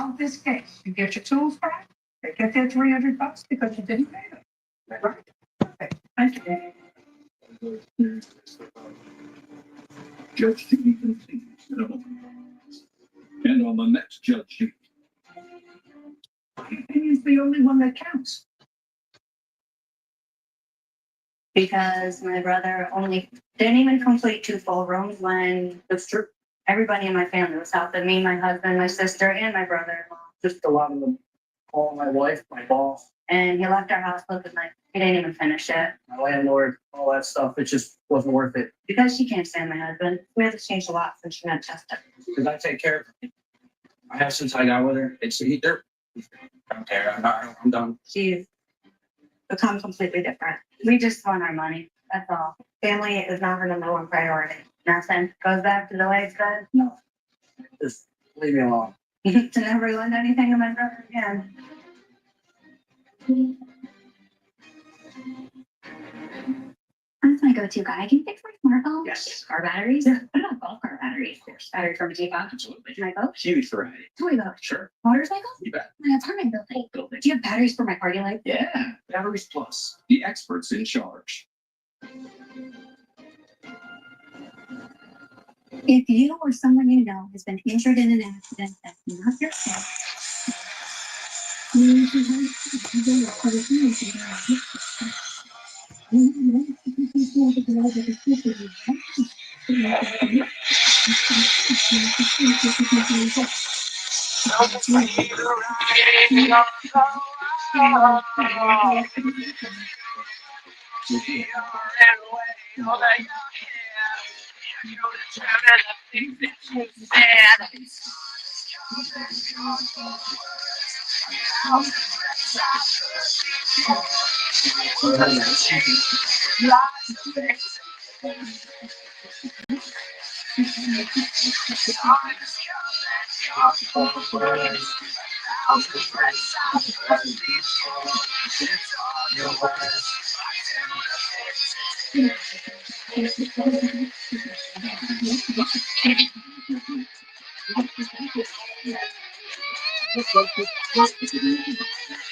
resolve this case. You get your tools back. They get their $300 because you didn't pay them. Is that right? Perfect. Thank you. Judge Judy continues. And on the next judge sheet. My opinion's the only one that counts. Because my brother only didn't even complete 2 full rooms when That's true. everybody in my family was helping me, my husband, my sister, and my brother-in-law. Just a lot of them. All my wife, my boss, And he left our house looking like he didn't even finish it my landlord, all that stuff. It just wasn't worth it. because she can't stand my husband. We have changed a lot since she met Chester. Because I take care of her. I have since I got with her. It's either. I don't care. I'm done. She's become completely different. We just want our money. That's all. Family is not her number 1 priority. Nothing goes back to the way it's been. No. Just leave me alone. To never lend anything to my brother again. That's my go-to guy. Can you fix my smart home? Yes. Car batteries? What about golf cart batteries? Of course. Battery from a Jeep-Off? Absolutely. My boat? Huge variety. Toy boat? Sure. Motorcycles? You bet. My apartment building? Building. Do you have batteries for my party light? Yeah. Batteries Plus. The experts in charge. If you or someone you know has been injured in an accident, that's not your fault.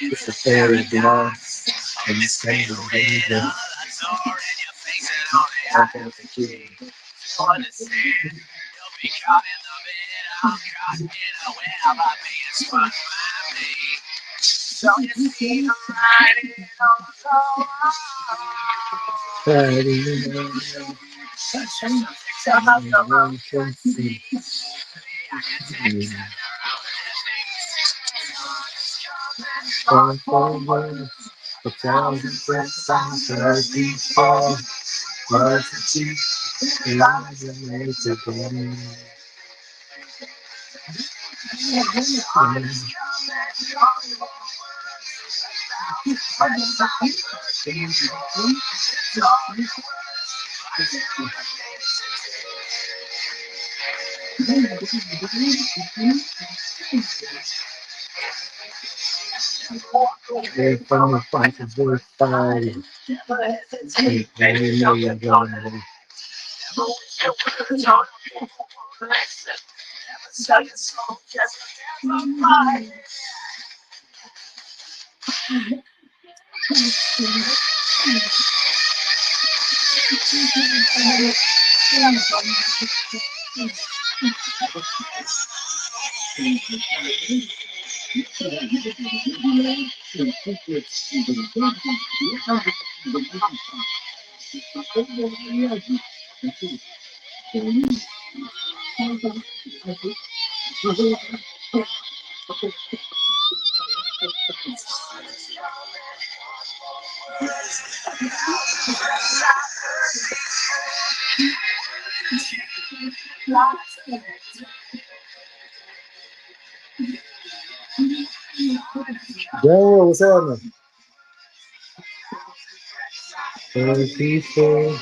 It's a fairy glass and it's kind of reason. I have the key. A thousand breaths I've heard before. Was it cheap? Lies and made to be. If I'm fighting for fire, and you know you're gonna. Yo, what's happening? For people,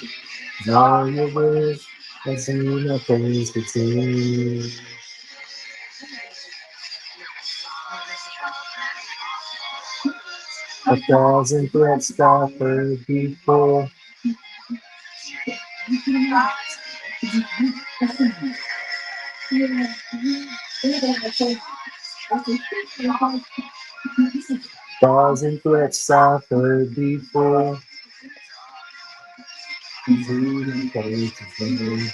all your words, I see nothing's between. A thousand threats I've heard before. Thousand threats I've heard before. Including faith.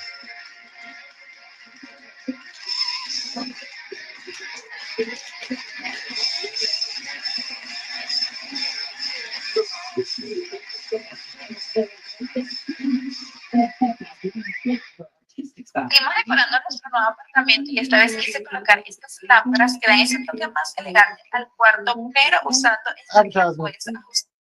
Seguimos decorando nuestro nuevo apartamento y esta vez quise colocar estas lámparas que dan ese toque más elegante al cuarto, pero usando el que puedes ajustar.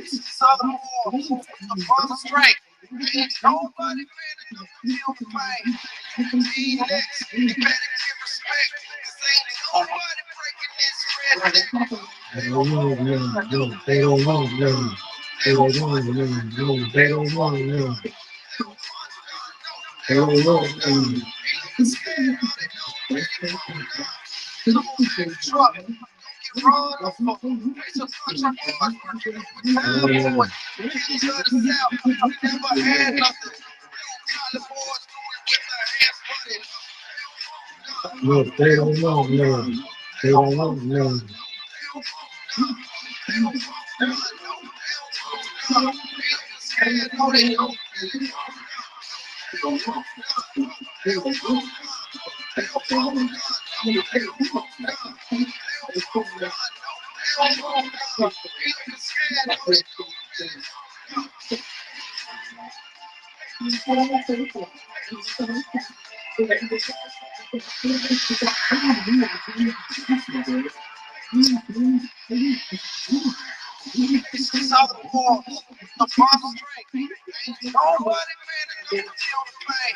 Southern War, the bomb strike. Ain't nobody better than feel the pain. Be next, you better give respect. 'Cause ain't nobody breaking this red. They don't want no. They don't want no. They don't want no. They don't want no. They don't want no. Truck, you run off of it's a bunch of boys working overtime. Kings of the South, never had nothing. Collar boys doing with their hands running. No, they don't want no. They don't want no. Southern War, the bomb strike. Ain't nobody better than feel the pain.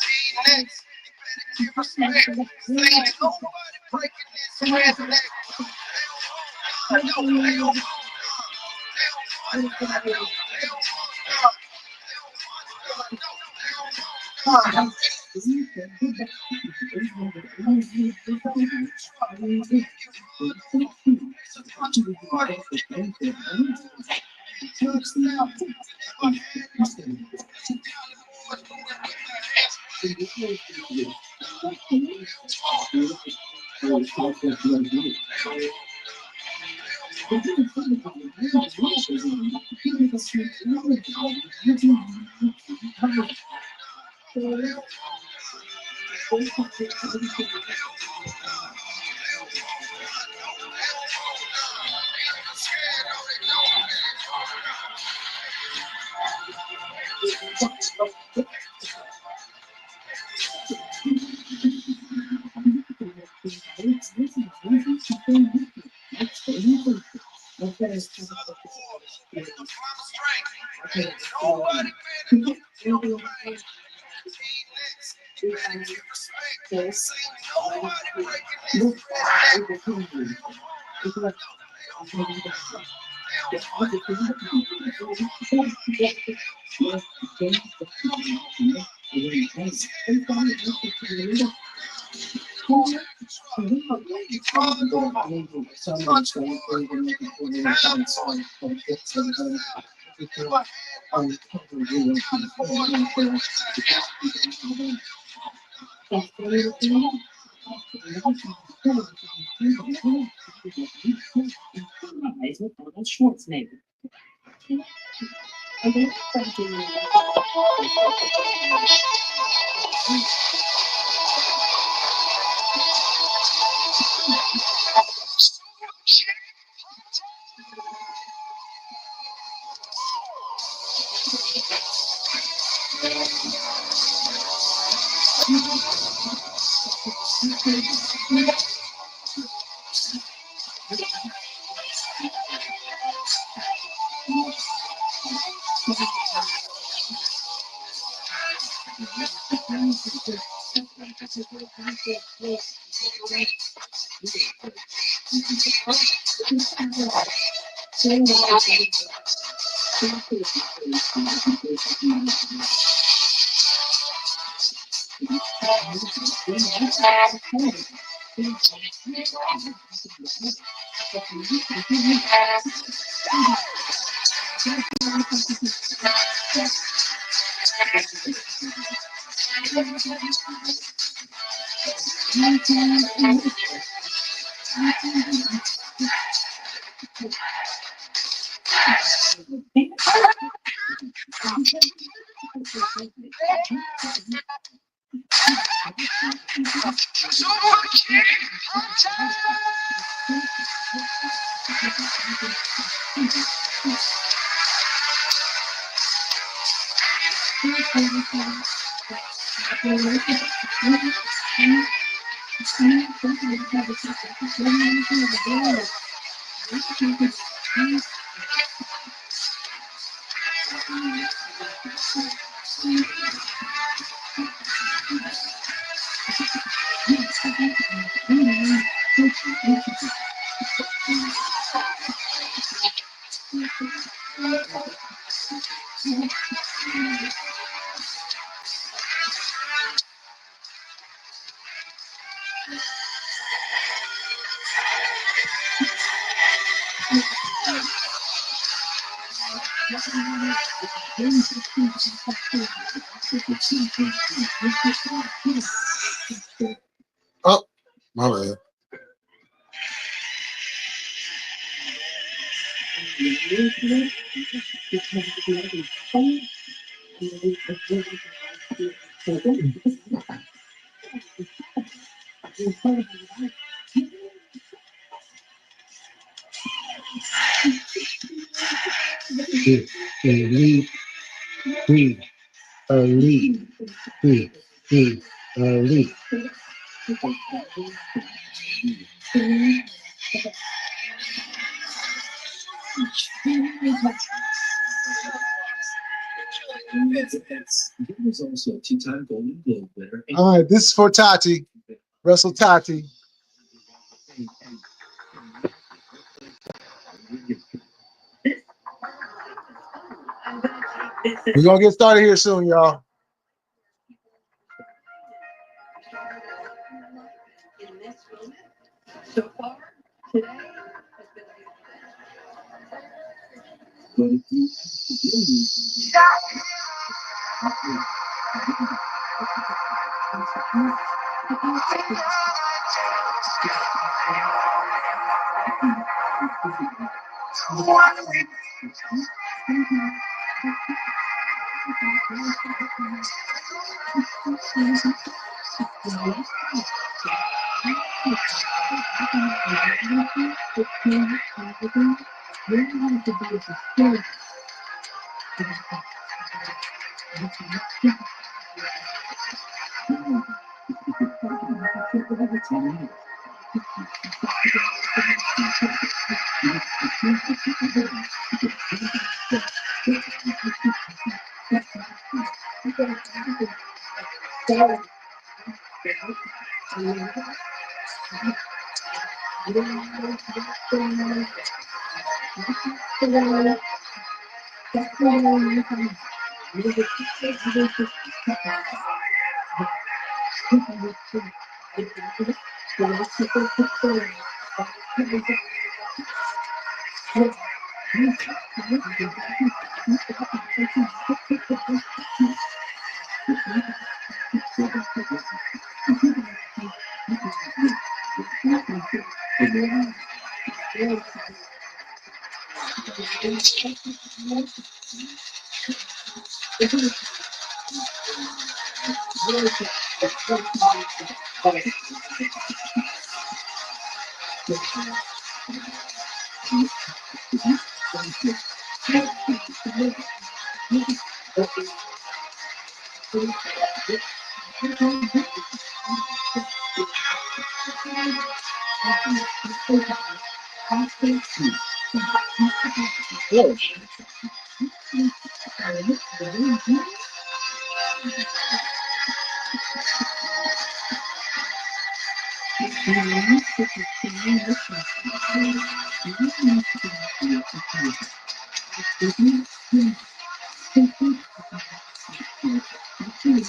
Be next, you better give respect. 'Cause ain't nobody breaking this redneck. They don't want nobody better than feel the pain. Be next, you better give respect. 'Cause ain't nobody breaking this redneck. Oh, my bad. Elite, elite, elite. All right, this is for Tati, Russell Tati. We're gonna get started here soon, y'all. So far, today has been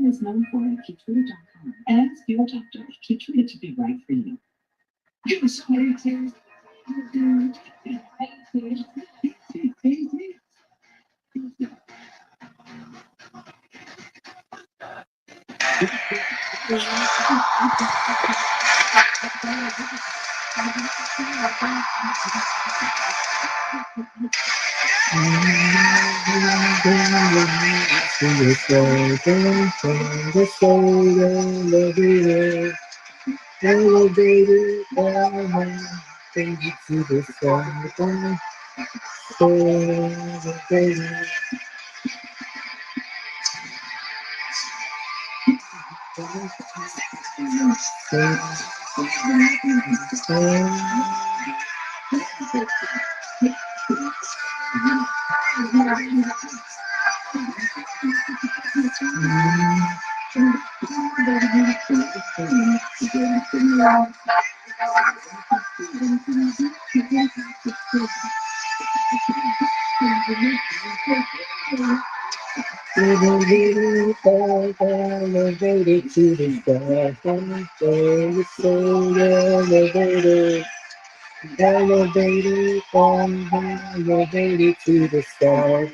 Is known for KeyTreated.com. Ask your doctor if KeyTreated to be right for you. I'm sorry, Terry. Elevated to the sky, elevated from elevated to the sky,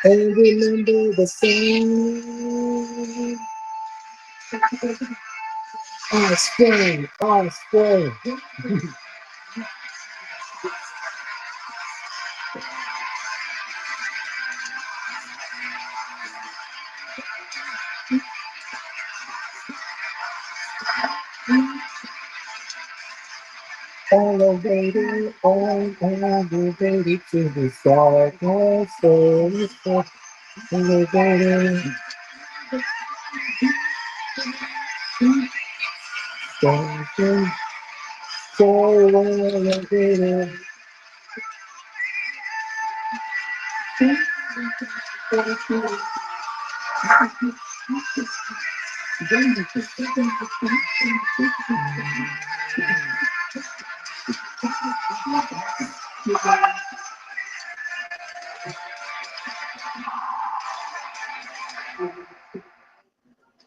and remember the same. I spring. Elevated, elevated to the sky, elevated, so elevated.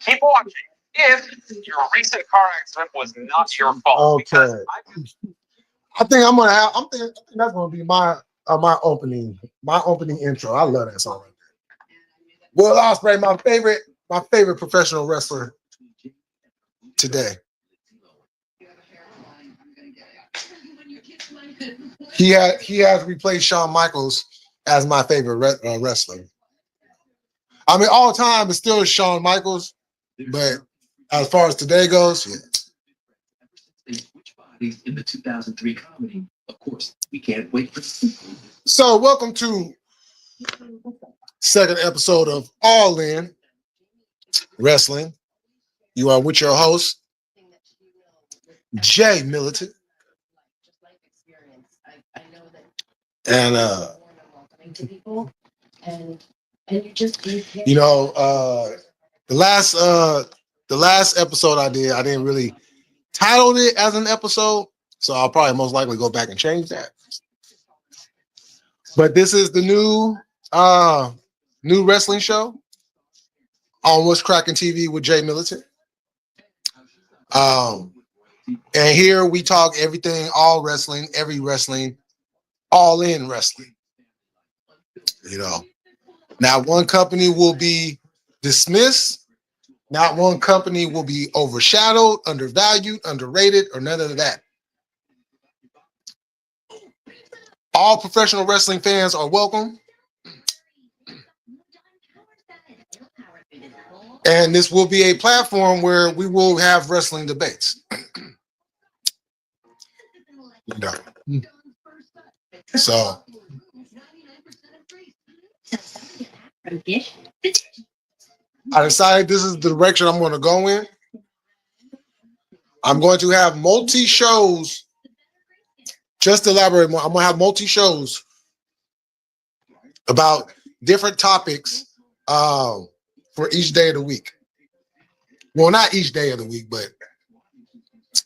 Keep watching if your recent car accident was not your fault. Because Okay. I think I'm gonna have. I think that's gonna be my opening intro. I love that song. Will Ospreay, my favorite professional wrestler today. He has replaced Shawn Michaels as my favorite wrestler. I mean, all time it's still Shawn Michaels, but as far as today goes, yeah. Of course, we can't wait for. So, welcome to second episode of All In Wrestling. You are with your host, Jay Militant. And you know, the last episode I did, I didn't really title it as an episode, so I'll probably most likely go back and change that. But this is the new wrestling show on What's Cracking TV with Jay Militant. And here we talk everything, all wrestling, every wrestling, all in wrestling. You know, not one company will be dismissed. Not one company will be overshadowed, undervalued, underrated, or none of that. All professional wrestling fans are welcome. And this will be a platform where we will have wrestling debates. You know. So I decided this is the direction I'm going to go in. I'm going to have multi-shows. Just to elaborate more, I'm going to have multi-shows about different topics for each day of the week. Well, not each day of the week, but,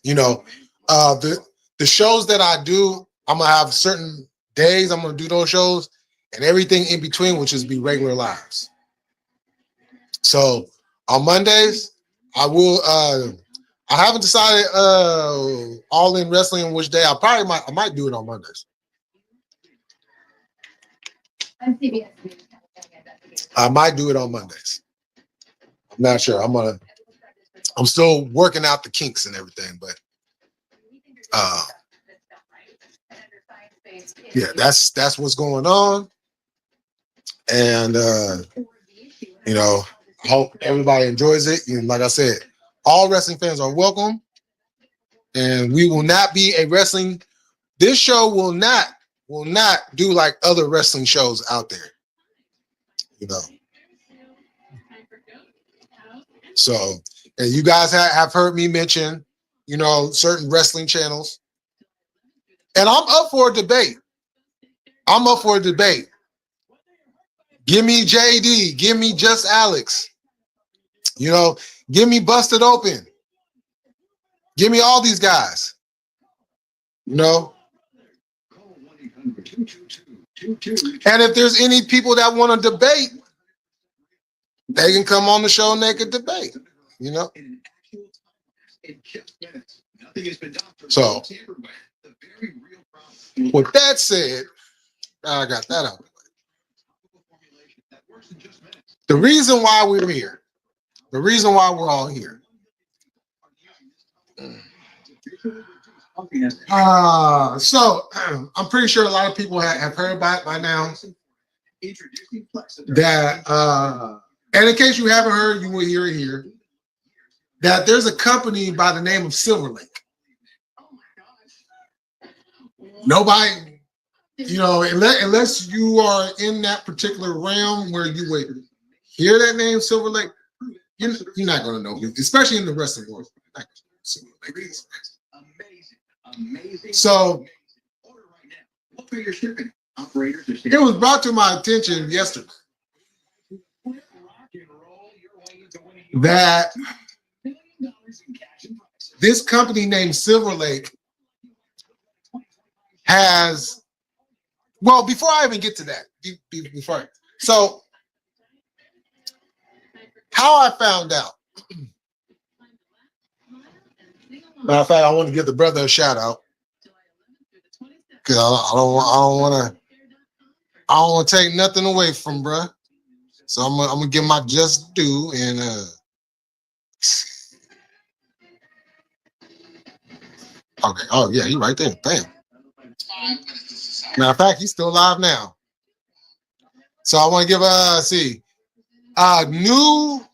you know, the shows that I do, I'm going to have certain days I'm going to do those shows, and everything in between will just be regular lives. So on Mondays, I will. I haven't decided all in wrestling which day. I might do it on Mondays. I might do it on Mondays. I'm not sure. I'm still working out the kinks and everything, but yeah, that's what's going on. And you know, I hope everybody enjoys it. And like I said, all wrestling fans are welcome. And we will not be a wrestling. This show will not do like other wrestling shows out there. You know. So, and you guys have heard me mention, you know, certain wrestling channels. And I'm up for a debate. Give me JD. Give me Just Alex. You know, give me Busted Open. Give me all these guys. You know. And if there's any people that want to debate, they can come on the show and they can debate. You know. So, with that said, I got that out. The reason why we're here, the reason why we're all here. So I'm pretty sure a lot of people have heard about it by now. That and in case you haven't heard, you will hear it here. That there's a company by the name of Silver Lake. Nobody, you know, unless you are in that particular realm where you would hear that name, Silver Lake, you're not going to know, especially in the wrestling world. Amazing. So, it was brought to my attention yesterday that this company named Silver Lake has, well, before I even get to that, so how I found out. Matter of fact, I want to give the brother a shout out because I don't want to take nothing away from bruh. So I'm gonna give my just due and okay. Oh yeah, he right there. Damn. Matter of fact, he's still alive now. So I want to give new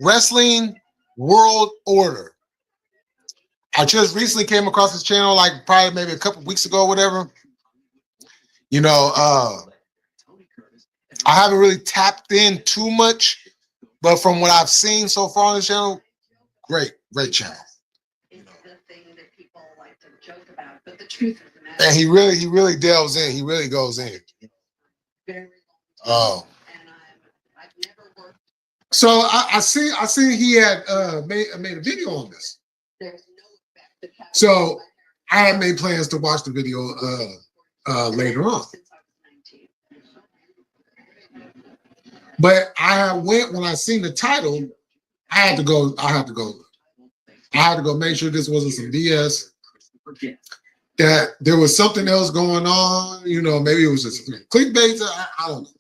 wrestling world order I just recently came across his channel, like probably maybe a couple weeks ago or whatever. You know, I haven't really tapped in too much, but from what I've seen so far on the channel, great channel. And he really delves in. He really goes in. Oh. So I see he had made a video on this. So I had made plans to watch the video later on. But I went when I seen the title, I had to go make sure this wasn't some BS. That there was something else going on, you know, maybe it was just clickbait. I don't know.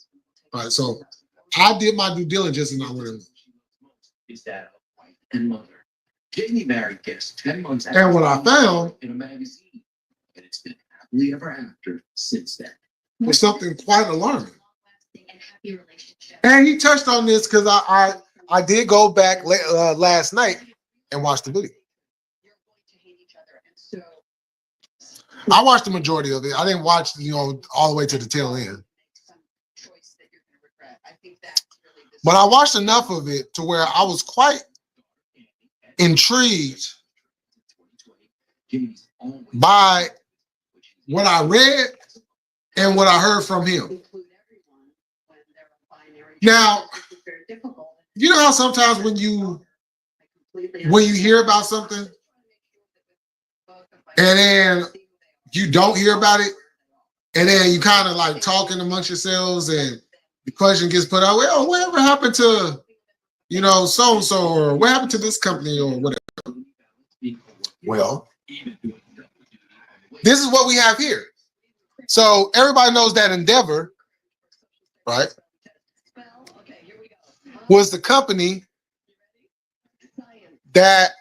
All right, so I did my due diligence and I went in. His dad, wife, and mother. Jamie married Guess 10 months And what I found in a magazine, and it's been happily ever after since then. Was something quite alarming. And he touched on this because I did go back last night and watch the video. I watched the majority of it. I didn't watch, you know, all the way to the tail end. But I watched enough of it to where I was quite intrigued by what I read and what I heard from him. Now, you know how sometimes when you hear about something and then you don't hear about it, and then you kind of like talking amongst yourselves and the question gets put out, well, whatever happened to, you know, so-and-so, or what happened to this company or whatever? Well, this is what we have here. So everybody knows that Endeavor, right, was the company that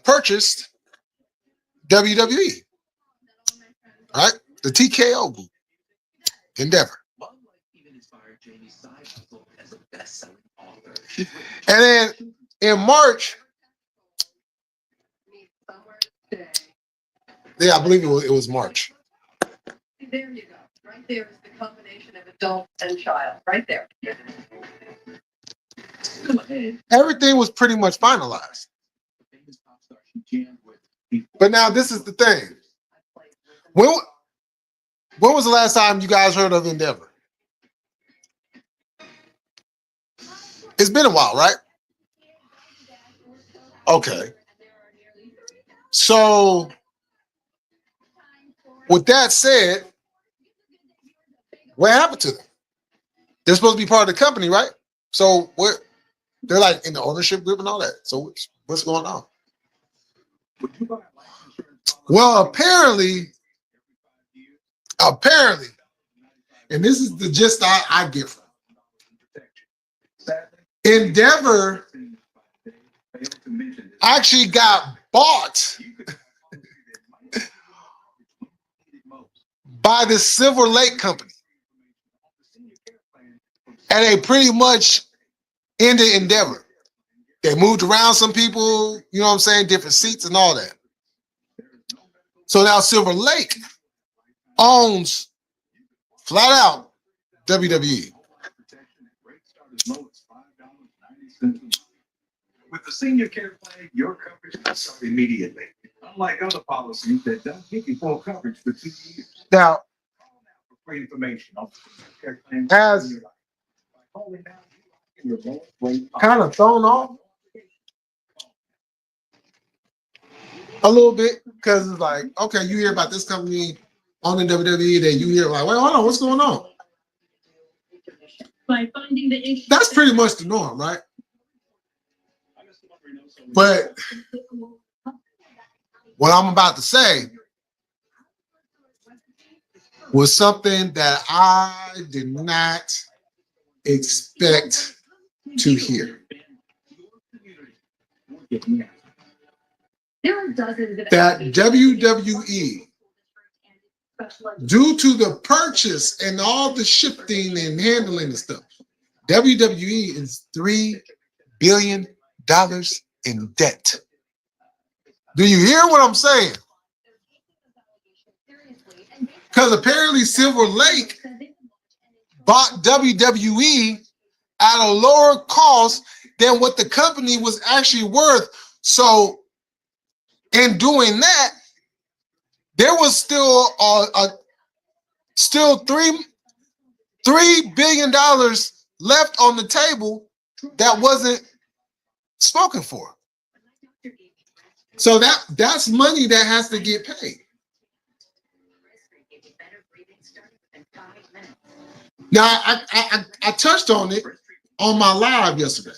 purchased WWE, right? The TKO group, Endeavor. And then in March, yeah, I believe it was March. There you go. Right there is the combination of adult and child. Right there. Everything was pretty much finalized. But now this is the thing. When was the last time you guys heard of Endeavor? It's been a while, right? Okay. So with that said, what happened to them? They're supposed to be part of the company, right? So they're like in the ownership group and all that. So what's going on? Well, apparently, and this is the gist I get from it. Endeavor actually got bought by the Silver Lake company. And they pretty much ended Endeavor. They moved around some people, you know what I'm saying, different seats and all that. So now Silver Lake owns flat out WWE. With the senior care plan, your coverage will start immediately. Unlike other policies that don't give you full coverage for 2 years. Now, For free information on the senior care plan. as kind of thrown off a little bit, because it's like, okay, you hear about this company on the WWE, that you hear like, wait, hold on, what's going on? That's pretty much the norm, right? But what I'm about to say was something that I did not expect to hear. That WWE, due to the purchase and all the shifting and handling and stuff, WWE is $3 billion in debt. Do you hear what I'm saying? Because apparently Silver Lake bought WWE at a lower cost than what the company was actually worth. So in doing that, there was still still $3 billion left on the table that wasn't spoken for. So that's money that has to get paid. Now I touched on it on my live yesterday.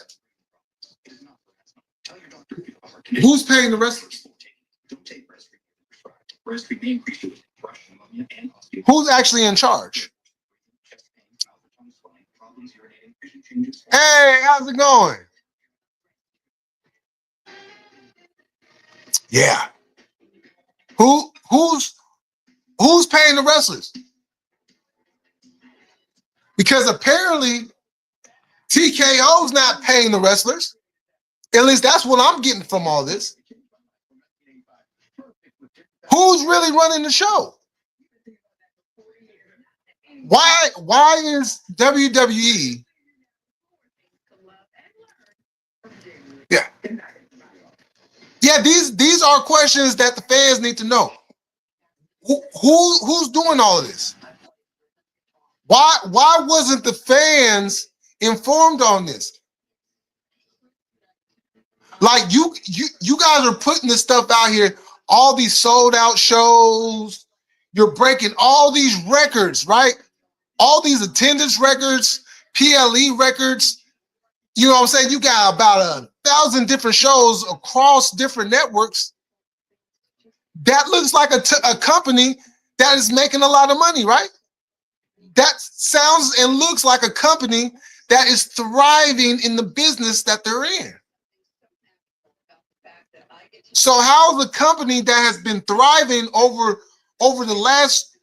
Who's paying the wrestlers? Who's actually in charge? Hey, how's it going? Yeah. Who's paying the wrestlers? Because apparently TKO's not paying the wrestlers. At least that's what I'm getting from all this. Who's really running the show? Why is WWE? Yeah. Yeah, these are questions that the fans need to know. Who's doing all of this? Why wasn't the fans informed on this? Like you guys are putting this stuff out here, all these sold out shows. You're breaking all these records, right? All these attendance records, PLE records. You know what I'm saying? You got about 1,000 different shows across different networks. That looks like a company that is making a lot of money, right? That sounds and looks like a company that is thriving in the business that they're in. So how's a company that has been thriving over the last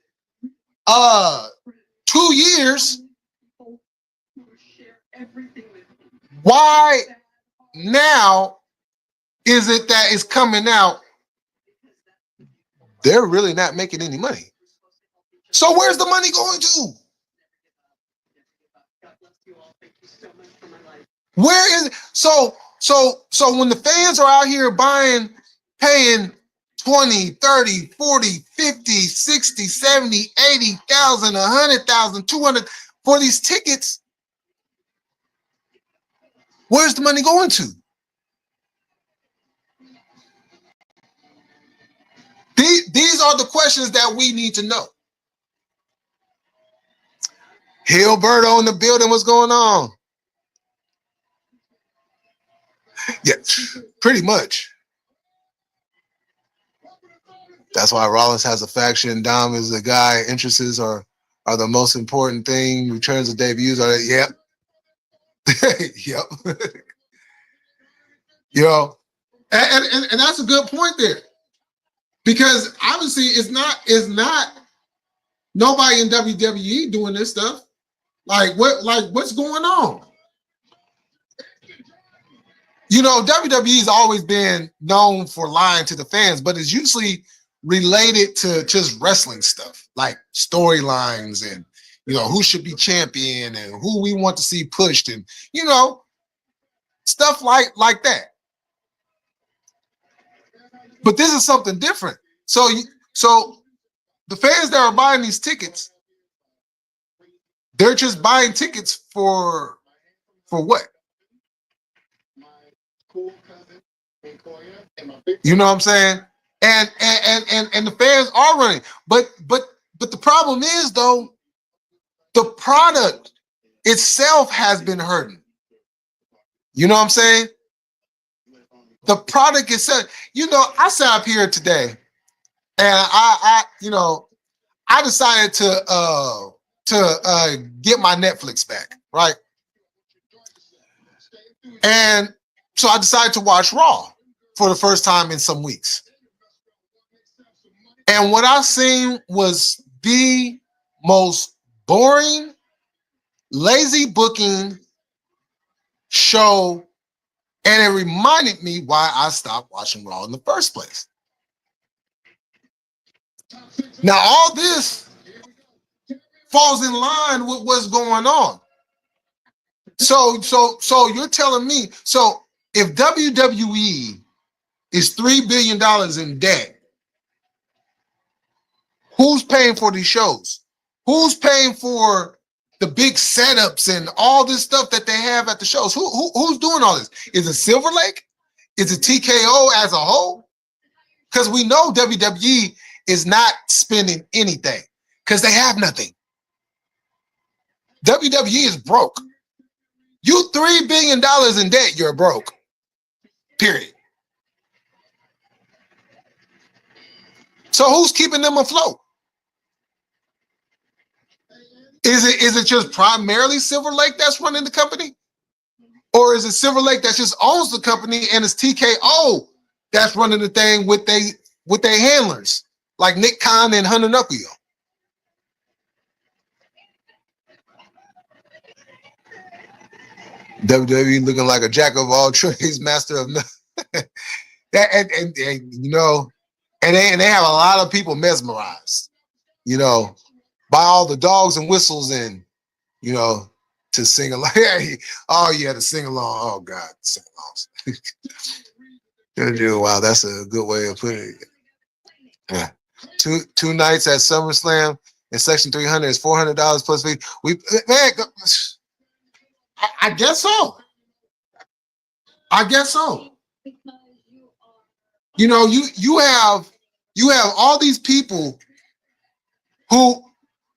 2 years? Why now is it that it's coming out? They're really not making any money. So where's the money going to? Where is it? So when the fans are out here paying 20, 30, 40, 50, 60, 70, 80,000, 100,000, 200 for these tickets, where's the money going to? These are the questions that we need to know. Hilberto in the building, what's going on? Yeah, pretty much. That's why Rollins has a faction. Dom is the guy. Entrances are the most important thing. Returns of debuts are, yep. Yep. You know, and that's a good point there. Because obviously it's not nobody in WWE doing this stuff. What's going on? You know, WWE's always been known for lying to the fans, but it's usually related to just wrestling stuff, like storylines and, you know, who should be champion and who we want to see pushed and, you know, stuff like that. But this is something different. So the fans that are buying these tickets, they're just buying tickets for what? You know what I'm saying? And the fans are running. But the problem is though, the product itself has been hurting. You know what I'm saying? The product itself. You know, I sat up here today and I decided to get my Netflix back, right? And so I decided to watch Raw for the first time in some weeks. And what I seen was the most boring, lazy booking show And it reminded me why I stopped watching Raw in the first place. Now, all this falls in line with what's going on. So you're telling me, so if WWE is $3 billion in debt, who's paying for these shows? Who's paying for the big setups and all this stuff that they have at the shows? Who's doing all this? Is it Silver Lake? Is it TKO as a whole? Because we know WWE is not spending anything because they have nothing. WWE is broke. You $3 billion in debt, you're broke. Period. So who's keeping them afloat? Is it just primarily Silver Lake that's running the company? Or is it Silver Lake that just owns the company and it's TKO that's running the thing with their handlers, like Nick Khan and Hunter Knuckle? WWE looking like a jack of all trades, master of none. and you know, and they have a lot of people mesmerized, you know, by all the dogs and whistles and, you know, to sing along. Oh yeah, to sing along. Oh God, sing along. Wow, that's a good way of putting it. Yeah. Two nights at SummerSlam in Section 300 is $400 plus fee. Man, I guess so. I guess so. You know, you have all these people who,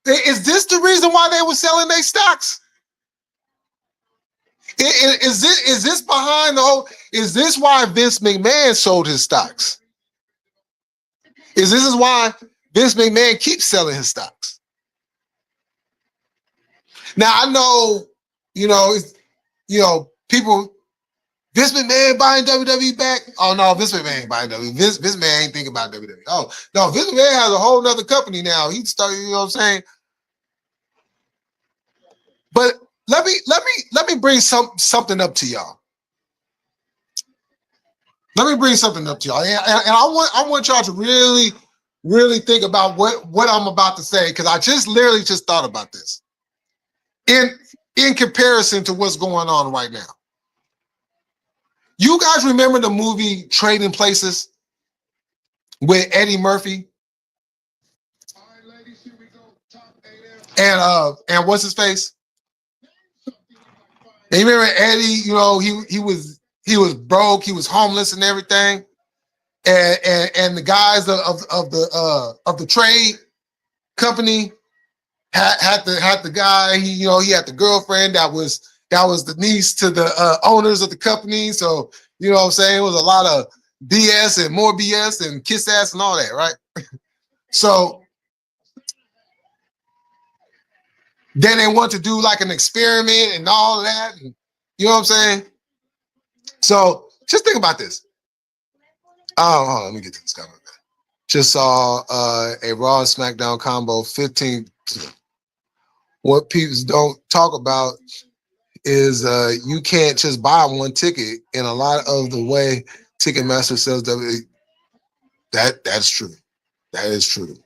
is this the reason why they were selling their stocks? Is this behind the whole? Is this why Vince McMahon sold his stocks? Is this why Vince McMahon keeps selling his stocks? Now I know, people. Vince McMahon buying WWE back? Oh no, Vince McMahon ain't buying WWE. Vince McMahon ain't thinking about WWE. Oh no, Vince McMahon has a whole nother company now. He started, you know what I'm saying? But let me bring something up to y'all. Let me bring something up to y'all, and I want y'all to really think about what I'm about to say, because I literally just thought about this in comparison to what's going on right now. You guys remember the movie Trading Places with Eddie Murphy? And what's his face? And you remember Eddie, you know, he was broke, he was homeless and everything. And the guys of the trade company had the guy, he had the girlfriend that was the niece to the owners of the company. So, you know what I'm saying? It was a lot of BS and more BS and kiss ass and all that, right? So then they want to do like an experiment and all of that. And, you know what I'm saying? So just think about this. Oh, hold on, let me get to this comment. Just saw a Raw and SmackDown combo 15. What people don't talk about is you can't just buy one ticket, and a lot of the way Ticketmaster sells WWE, that's true. That is true.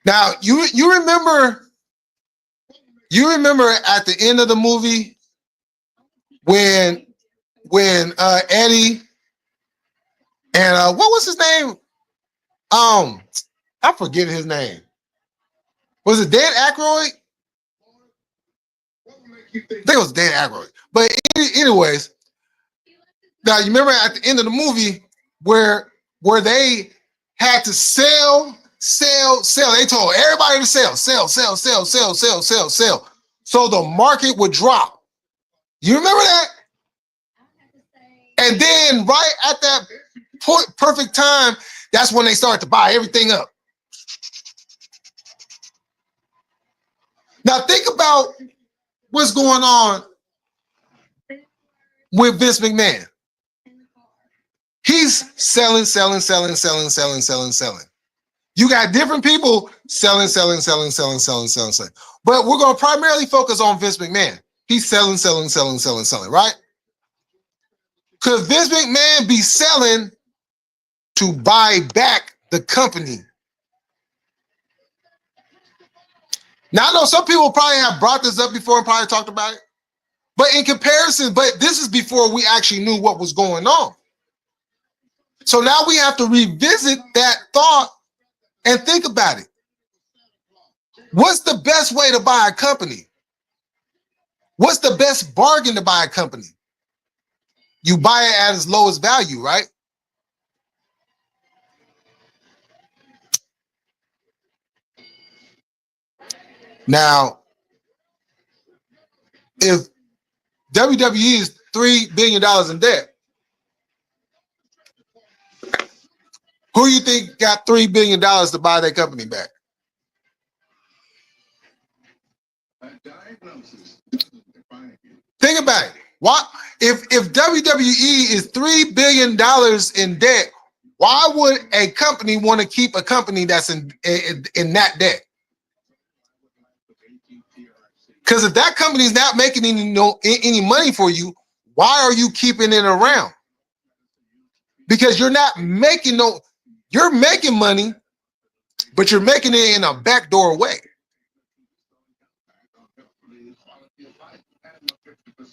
Now you remember at the end of the movie when Eddie and what was his name? I forget his name. Was it Dan Aykroyd? I think it was Dan Aykroyd. But anyways, now you remember at the end of the movie where they had to sell. They told everybody to sell. So the market would drop. You remember that? And then right at that perfect time, that's when they started to buy everything up. Now think about what's going on with Vince McMahon. He's selling. You got different people selling. But we're going to primarily focus on Vince McMahon. he's selling, right? Could Vince McMahon be selling to buy back the company? Now, I know some people probably have brought this up before and probably talked about it, but in comparison, but this is before we actually knew what was going on. So now we have to revisit that thought and think about it. What's the best way to buy a company? What's the best bargain to buy a company? You buy it at its lowest value, right? Now, if WWE is $3 billion in debt, who you think got $3 billion to buy their company back? Think about it. Why, if WWE is $3 billion in debt, why would a company want to keep a company that's in that debt? Because if that company is not making any money for you, why are you keeping it around? Because you're not making you're making money, but you're making it in a backdoor way.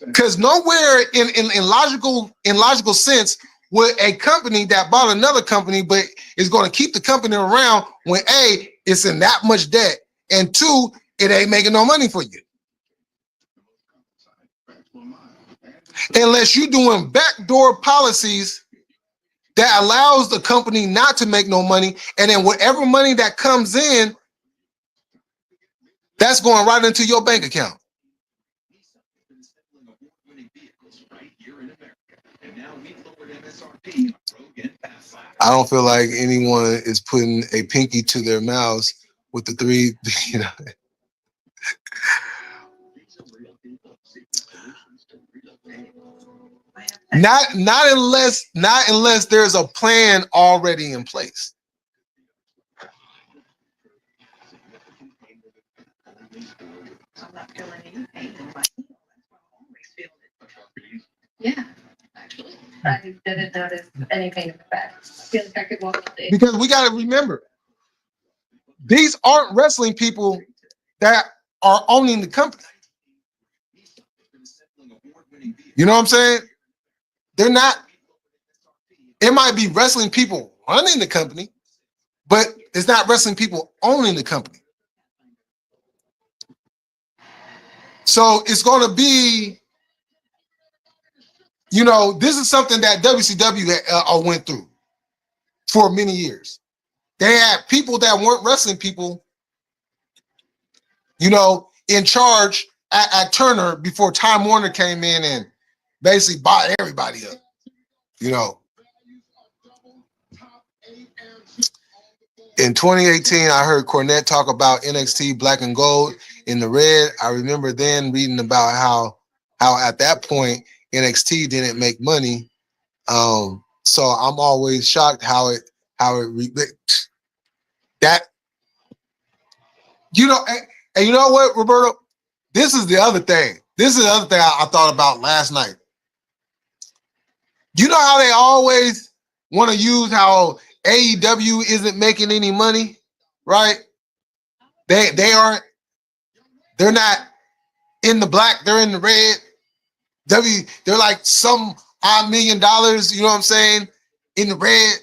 Because nowhere in logical sense would a company that bought another company but is going to keep the company around when A, it's in that much debt, and two, it ain't making no money for you. Unless you're doing backdoor policies that allows the company not to make no money, and then whatever money that comes in, that's going right into your bank account. I don't feel like anyone is putting a pinky to their mouths with the three, Not unless there's a plan already in place. Yeah, actually, I didn't notice any pain in the back. I feel like I could walk all day. Because we got to remember, these aren't wrestling people that are owning the company. You know what I'm saying? They're not. It might be wrestling people running the company, but it's not wrestling people owning the company. So it's going to be, this is something that WCW went through for many years. They had people that weren't wrestling people, in charge at Turner before Time Warner came in and basically bought everybody up, In 2018, I heard Cornette talk about NXT Black and Gold in the red. I remember then reading about how at that point NXT didn't make money. So I'm always shocked how it that and you know what, Roberto? This is the other thing. This is the other thing I thought about last night. You know how they always want to use how AEW isn't making any money, right? They're not in the black, they're in the red. They're like some odd $1 million, you know what I'm saying, in the red.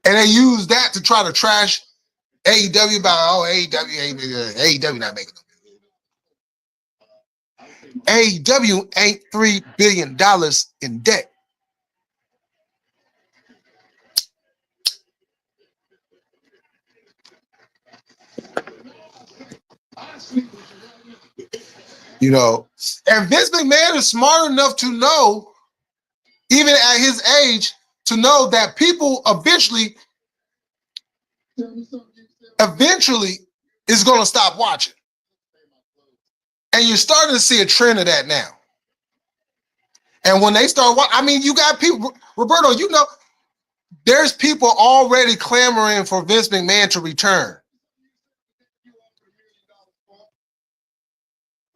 And they use that to try to trash AEW about, AEW not making no money. AEW ain't $3 billion in debt. And Vince McMahon is smart enough to know, even at his age, to know that people eventually is going to stop watching. And you're starting to see a trend of that now. And when they start watching, you got people, Roberto, there's people already clamoring for Vince McMahon to return.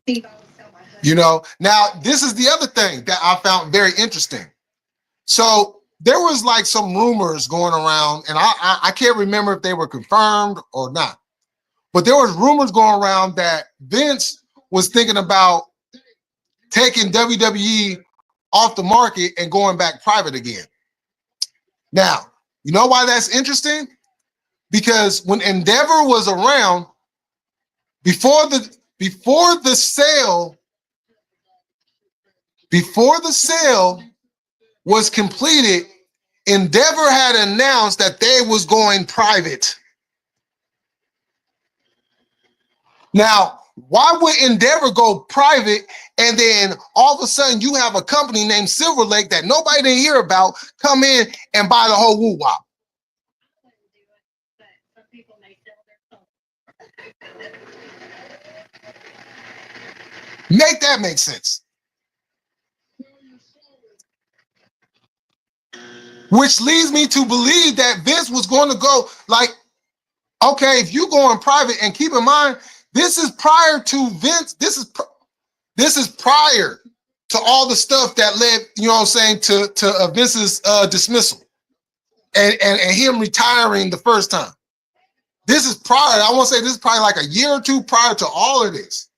You know, now this is the other thing that I found very interesting. So there was like some rumors going around, and I can't remember if they were confirmed or not, but there was rumors going around that Vince was thinking about taking WWE off the market and going back private again. Now, you know why that's interesting? Because when Endeavor was around, before the sale was completed, Endeavor had announced that they was going private. Now, why would Endeavor go private and then all of a sudden you have a company named Silver Lake that nobody didn't hear about come in and buy the whole woo-wop? Make that make sense. Which leads me to believe that Vince was going to go like, okay, if you going private, and keep in mind, this is prior to Vince. This is prior to all the stuff that led, you know what I'm saying, to Vince's dismissal and him retiring the first time. This is prior. I want to say this is probably like a year or two prior to all of this.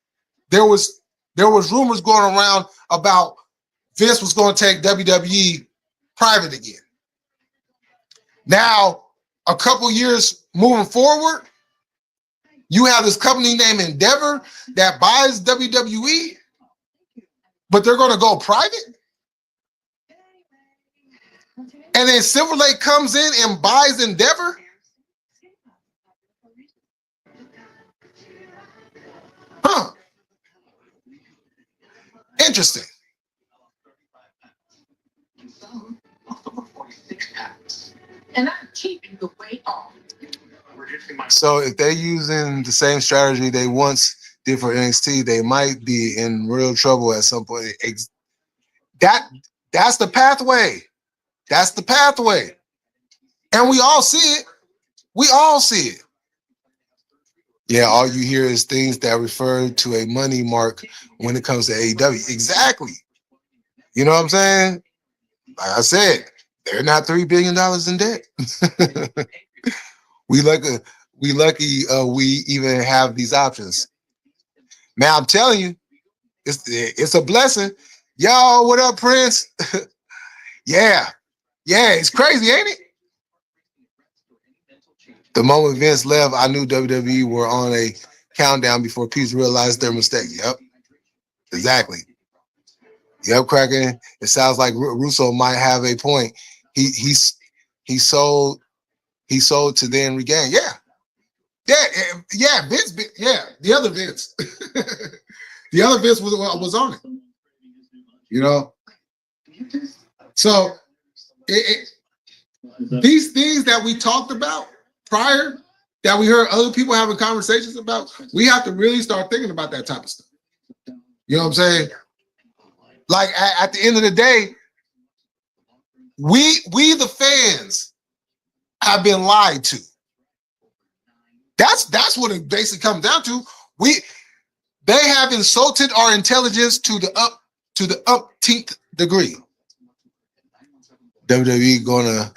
There was rumors going around about Vince was going to take WWE private again. Now, a couple years moving forward, you have this company named Endeavor that buys WWE, but they're going to go private. And then Silver Lake comes in and buys Endeavor. Huh. Interesting. And I'm keeping the weight off. So if they're using the same strategy they once did for NXT, they might be in real trouble at some point. That's the pathway. That's the pathway. And we all see it. We all see it. Yeah, all you hear is things that refer to a money mark when it comes to AEW. Exactly. You know what I'm saying? Like I said, they're not $3 billion in debt. We lucky we even have these options. Man, I'm telling you, it's a blessing. Yo, what up, Prince? Yeah, it's crazy, ain't it? The moment Vince left, I knew WWE were on a countdown before Peace realized their mistake. Yep, exactly. Yep, Kraken. It sounds like Russo might have a point. He sold to then regain. Yeah, Vince. Yeah, the other Vince. The other Vince was on it. You know. So these things that we talked about prior, that we heard other people having conversations about, we have to really start thinking about that type of stuff. You know what I'm saying? Like at the end of the day, we the fans have been lied to. That's what it basically comes down to. They have insulted our intelligence to the umpteenth degree. WWE gonna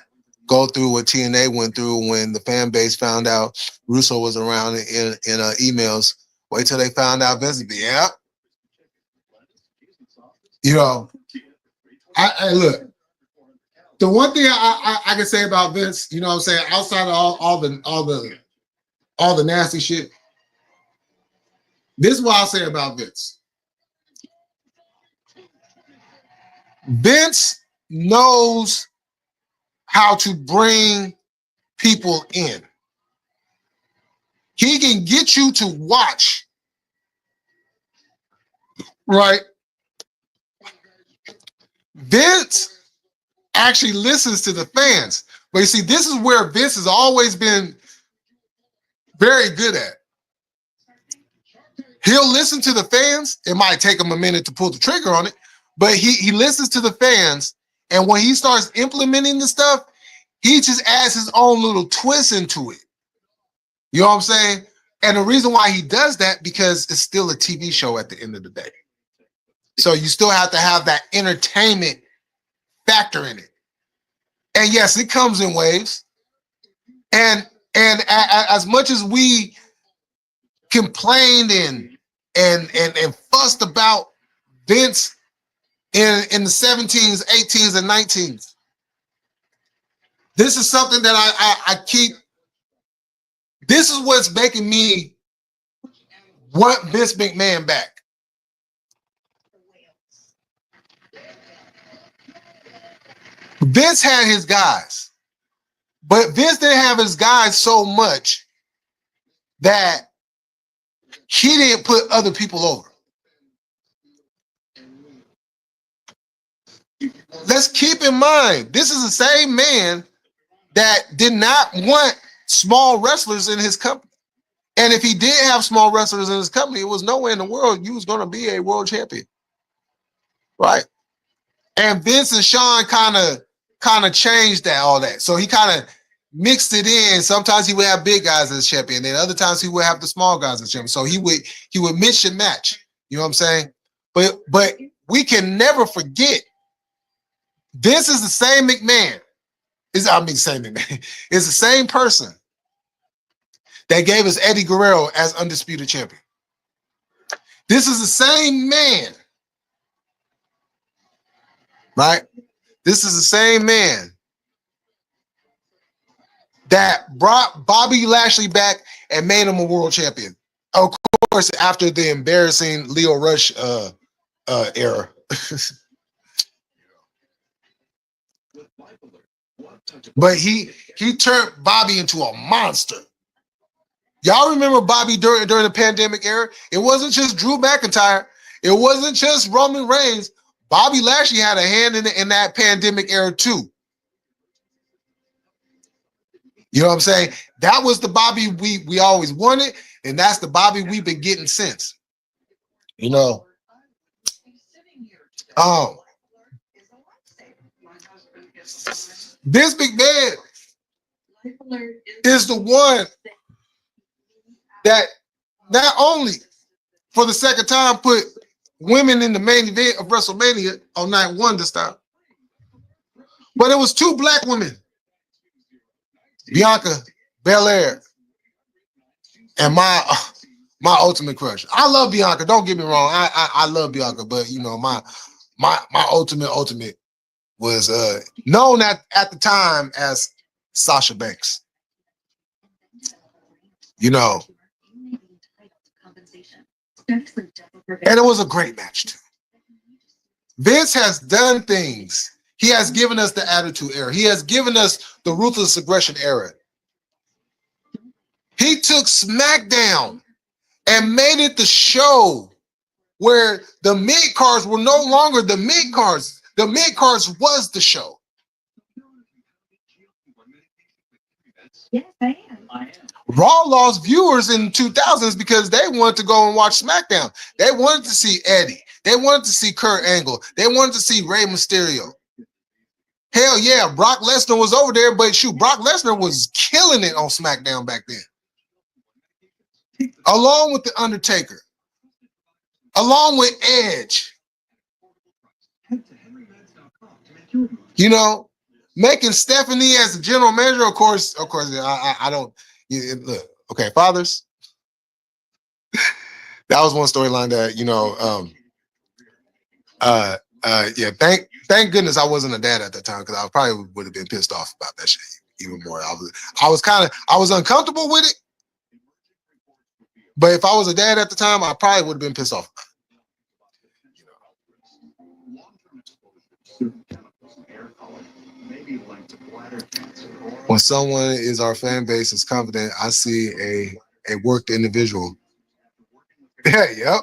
go through what TNA went through when the fan base found out Russo was around in emails. Wait till they found out Vince. Yeah. You know, I look. The one thing I can say about Vince, you know what I'm saying, outside of all the nasty shit, this is what I'll say about Vince. Vince knows how to bring people in. He can get you to watch, right? Vince actually listens to the fans. But you see, this is where Vince has always been very good at. He'll listen to the fans. It might take him a minute to pull the trigger on it, but he listens to the fans. And when he starts implementing the stuff, he just adds his own little twist into it. You know what I'm saying? And the reason why he does that, because it's still a TV show at the end of the day. So you still have to have that entertainment factor in it. And yes, it comes in waves. And as much as we complained and fussed about Vince in the 17s, 18s, and 19s, this is something that I keep. This is what's making me want Vince McMahon back. Vince had his guys, but Vince didn't have his guys so much that he didn't put other people over. Let's keep in mind, this is the same man that did not want small wrestlers in his company. And if he did have small wrestlers in his company, it was nowhere in the world you was going to be a world champion. Right? And Vince and Sean kind of changed all that. So he kind of mixed it in. Sometimes he would have big guys as champion, and other times he would have the small guys as champion. So he would mix and match. You know what I'm saying? But we can never forget, this is the same McMahon. Same McMahon. It's the same person that gave us Eddie Guerrero as undisputed champion. This is the same man, right? This is the same man that brought Bobby Lashley back and made him a world champion. Of course, after the embarrassing Leo Rush era. But he turned Bobby into a monster. Y'all remember Bobby during the pandemic era? It wasn't just Drew McIntyre. It wasn't just Roman Reigns. Bobby Lashley had a hand in that pandemic era too. You know what I'm saying? That was the Bobby we always wanted, and that's the Bobby we've been getting since. You know. Vince McMahon is the one that not only for the second time put women in the main event of WrestleMania on night one this time, but it was two black women, Bianca Belair, and my ultimate crush. I love Bianca. Don't get me wrong. I love Bianca, but you know my ultimate was known at the time as Sasha Banks. You know. And it was a great match too. Vince has done things. He has given us the Attitude Era. He has given us the Ruthless Aggression Era. He took SmackDown and made it the show where the mid-cards were no longer the mid-cards. The mid-cards was the show. Yes, I am. Raw lost viewers in the 2000s because they wanted to go and watch SmackDown. They wanted to see Eddie. They wanted to see Kurt Angle. They wanted to see Rey Mysterio. Hell yeah, Brock Lesnar was over there, but shoot, Brock Lesnar was killing it on SmackDown back then. Along with The Undertaker. Along with Edge. You know, making Stephanie as the general manager, of course, I don't. Look, okay, fathers. That was one storyline that yeah. Thank goodness I wasn't a dad at that time, because I probably would have been pissed off about that shit even more. I was uncomfortable with it, but if I was a dad at the time, I probably would have been pissed off. When someone is our fan base is confident, I see a worked individual. Yep.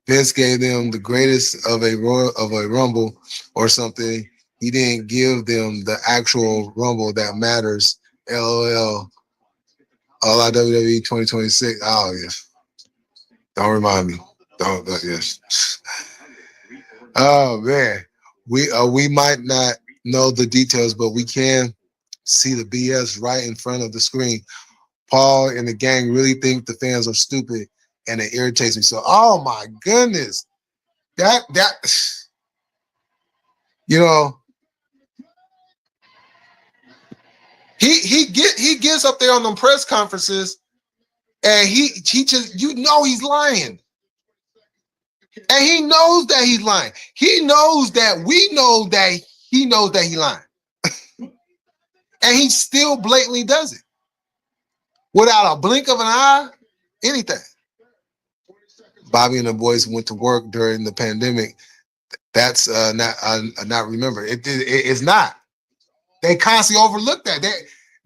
Vince gave them the greatest of a rumble or something. He didn't give them the actual rumble that matters. LOL. All our WWE 2026. Oh yes. Don't remind me. Don't yes. Oh man. We might not know the details, but we can see the BS right in front of the screen. Paul and the gang really think the fans are stupid, and it irritates me. So, oh my goodness, that you know, he gets up there on them press conferences, and he just he's lying, and he knows that he's lying. He knows that we know that he knows that he's lying, and he still blatantly does it without a blink of an eye, anything. Bobby and the boys went to work during the pandemic. That's not remember. It's not. They constantly overlooked that.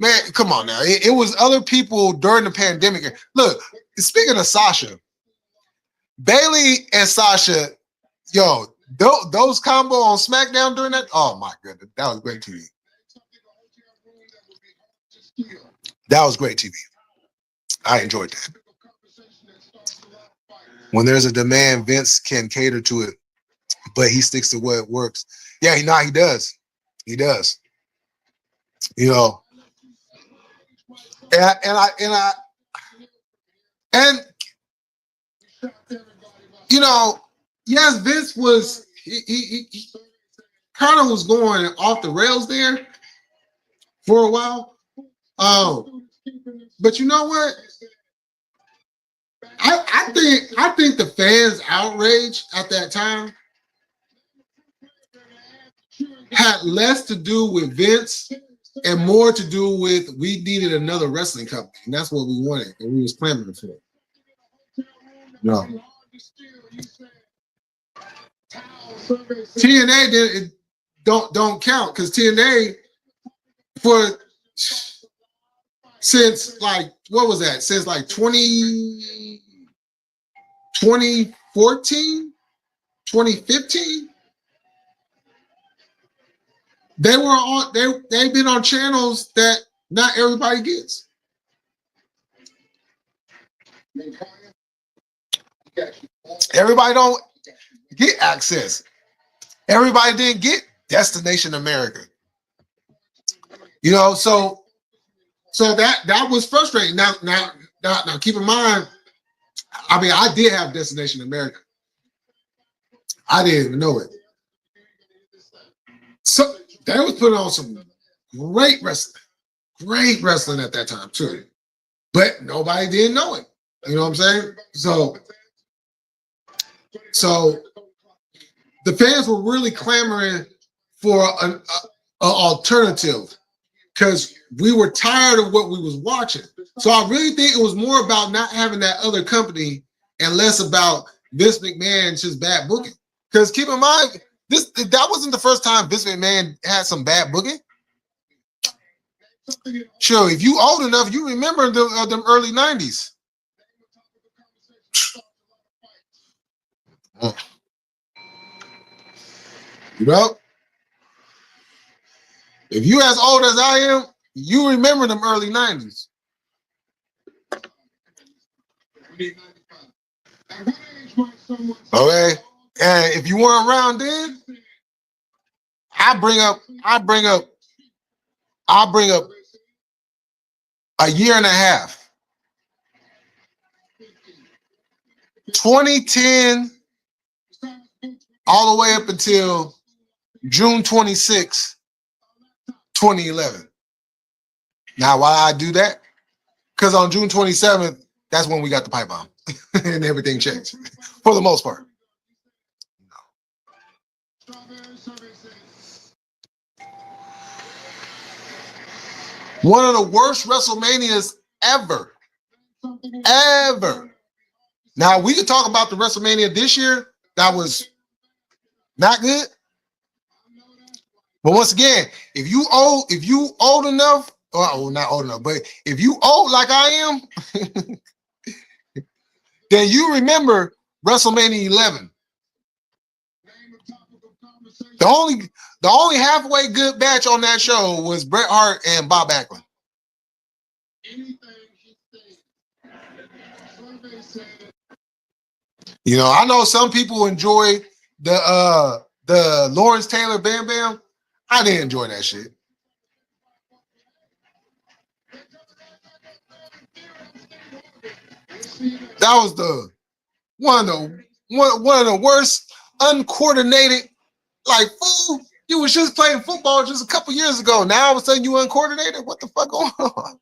Man, come on now. It was other people during the pandemic. Look, speaking of Sasha, Bailey and Sasha, yo, those combo on SmackDown during that. Oh my goodness, that was great TV. That was great TV. I enjoyed that. When there's a demand, Vince can cater to it, but he sticks to what works. Yeah, he does. He does. You know, and you know, yes, Vince was he kind of was going off the rails there for a while. But you know what? I think the fans' outrage at that time had less to do with Vince and more to do with we needed another wrestling company, and that's what we wanted, and we was clamoring for it. No. TNA don't count because TNA since like what was that? Since like 2014, 2015. They were on. They've been on channels that not everybody gets. Everybody don't get access. Everybody didn't get Destination America. You know, so that was frustrating. Now, keep in mind. I mean, I did have Destination America. I didn't even know it. So they was putting on some great wrestling at that time too. But nobody didn't know it. You know what I'm saying? So the fans were really clamoring for an alternative because we were tired of what we was watching. So I really think it was more about not having that other company and less about Vince McMahon's just bad booking. Because keep in mind, that wasn't the first time Vince McMahon had some bad booking. Sure, if you old enough, you remember them early 90s. You know? If you as old as I am, you remember them early 90s. Okay? And if you weren't around then, I bring up a year and a half. 2010 all the way up until June 26, 2011. Now, why I do that? Because on June 27th, that's when we got the pipe bomb and everything changed for the most part. One of the worst WrestleManias ever. Now, we could talk about the WrestleMania this year. That was not good. But once again, if you old enough, well, not old enough, but if you old like I am, then you remember WrestleMania 11. The only halfway good match on that show was Bret Hart and Bob Backlund. You know, I know some people enjoy the Lawrence Taylor Bam Bam. I didn't enjoy that shit. That was the one of the worst uncoordinated. Like, fool, you was just playing football just a couple years ago. Now all of a sudden you uncoordinated. What the fuck going on?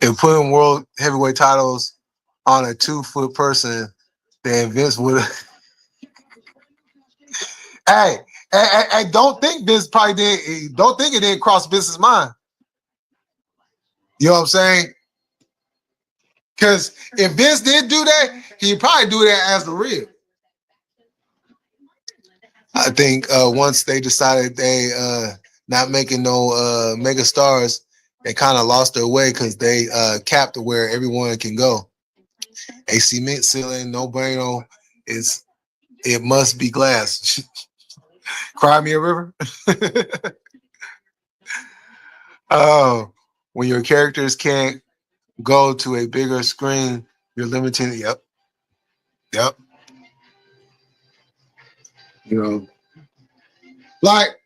If putting world heavyweight titles on a 2-foot person, then Vince would have. Hey, don't think Vince probably did. Don't think it didn't cross Vince's mind. You know what I'm saying? Because if Vince did do that, he'd probably do that as the real. I think once they decided they not making no mega stars, they kind of lost their way because they capped to where everyone can go. A cement ceiling, no bueno. It must be glass. Cry me a river. Oh, when your characters can't go to a bigger screen, you're limiting. Yep. You know, like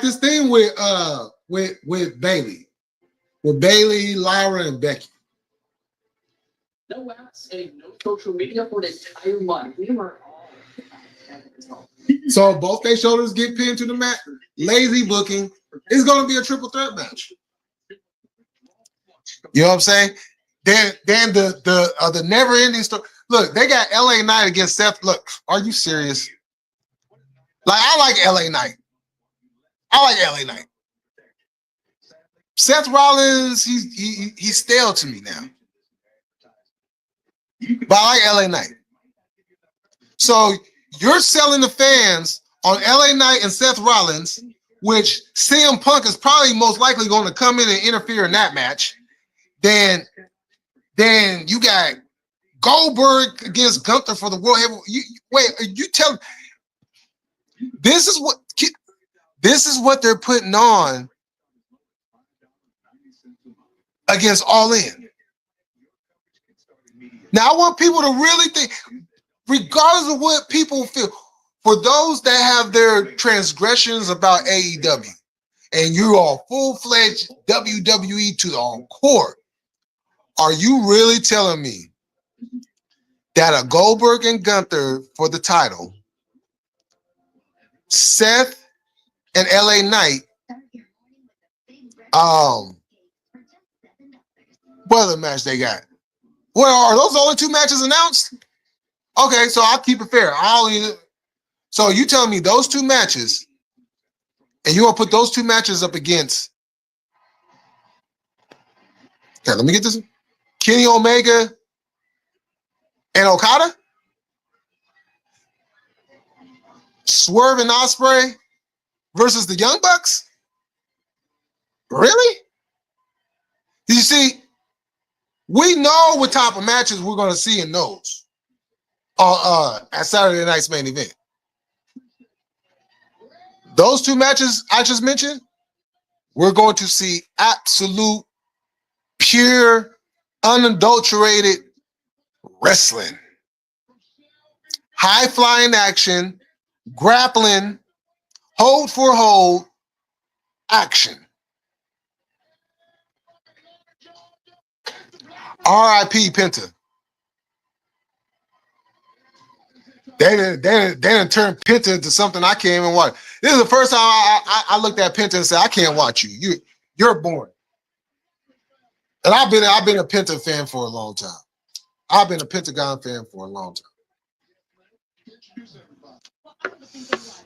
this thing with Bailey, Lyra, and Becky. No apps and no social media for an entire month. We were all. So both their shoulders get pinned to the mat. Lazy booking. It's going to be a triple threat match. You know what I'm saying? Then the never ending story. Look, they got LA Knight against Seth. Look, are you serious? Like, I like LA Knight. Seth Rollins, he's stale to me now. But I like LA Knight. So you're selling the fans on LA Knight and Seth Rollins, which CM Punk is probably most likely going to come in and interfere in that match. Then you got Goldberg against Gunther for the world heavyweight. Wait, you tell this is what they're putting on against All In. Now I want people to really think, regardless of what people feel, for those that have their transgressions about AEW, and you are full-fledged WWE to the core, are you really telling me that a Goldberg and Gunther for the title, Seth and LA Knight, what other match they got? Well, are those the only 2 matches announced? Okay, so I'll keep it fair. So you telling me those 2 matches, and you want to put those 2 matches up against, okay, let me get this, Kenny Omega and Okada? Swerve and Ospreay versus the Young Bucks? Really? You see, we know what type of matches we're going to see in those at Saturday night's main event. Those 2 matches I just mentioned, we're going to see absolute, pure, unadulterated wrestling. High-flying action, grappling, hold for hold action. R.I.P. Penta. They didn't turn Penta into something I can't even watch. This is the first time I looked at Penta and said, I can't watch you. You're boring. And I've been a Penta fan for a long time. I've been a Pentagon fan for a long time.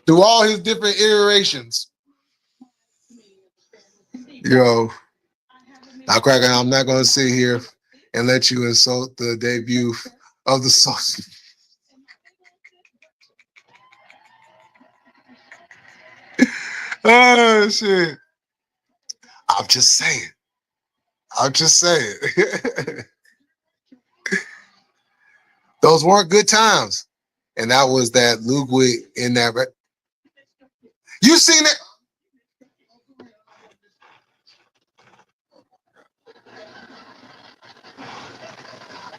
Through all his different iterations. Now, Cracker, I'm not going to sit here and let you insult the debut of the sauce. Oh, shit. I'm just saying. Those weren't good times. And that was that Ludwig in that. You seen it?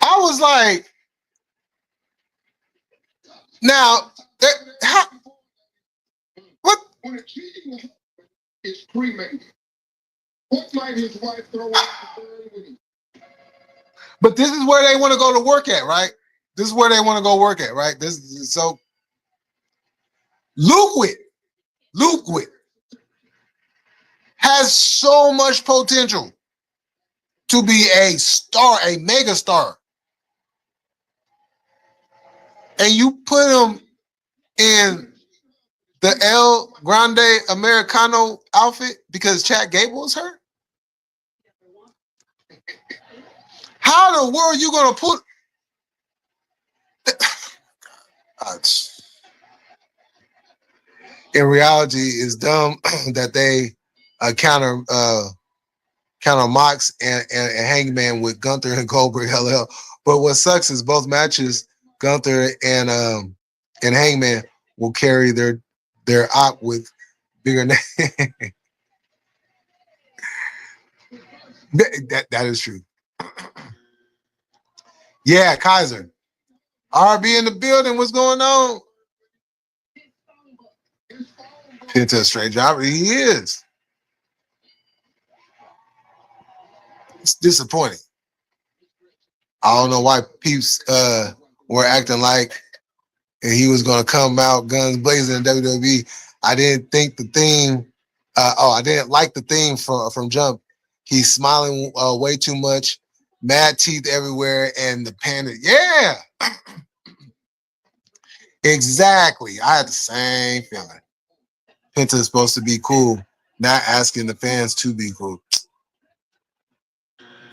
I was like, now, what? when a cheating husband is cremated, what might his wife throw out the burn with him? But this is where they want to go to work at, right? This is where they want to go work at, right? So Luke Witt has so much potential to be a star, a mega star. And you put him in the El Grande Americano outfit because Chad Gable is hurt? How in the world are you going to put... In reality, it's dumb that they counter Mox and Hangman with Gunther and Goldberg LL. But what sucks is both matches, Gunther and Hangman will carry their op with bigger names. That is true. Yeah, Kaiser. RB in the building. What's going on? Into a straight job. He is. It's disappointing. I don't know why peeps were acting like he was going to come out guns blazing in WWE. I didn't think the theme. I didn't like the theme from Jump. He's smiling way too much, mad teeth everywhere, and the panic. Yeah, exactly. I had the same feeling. Penta is supposed to be cool, not asking the fans to be cool.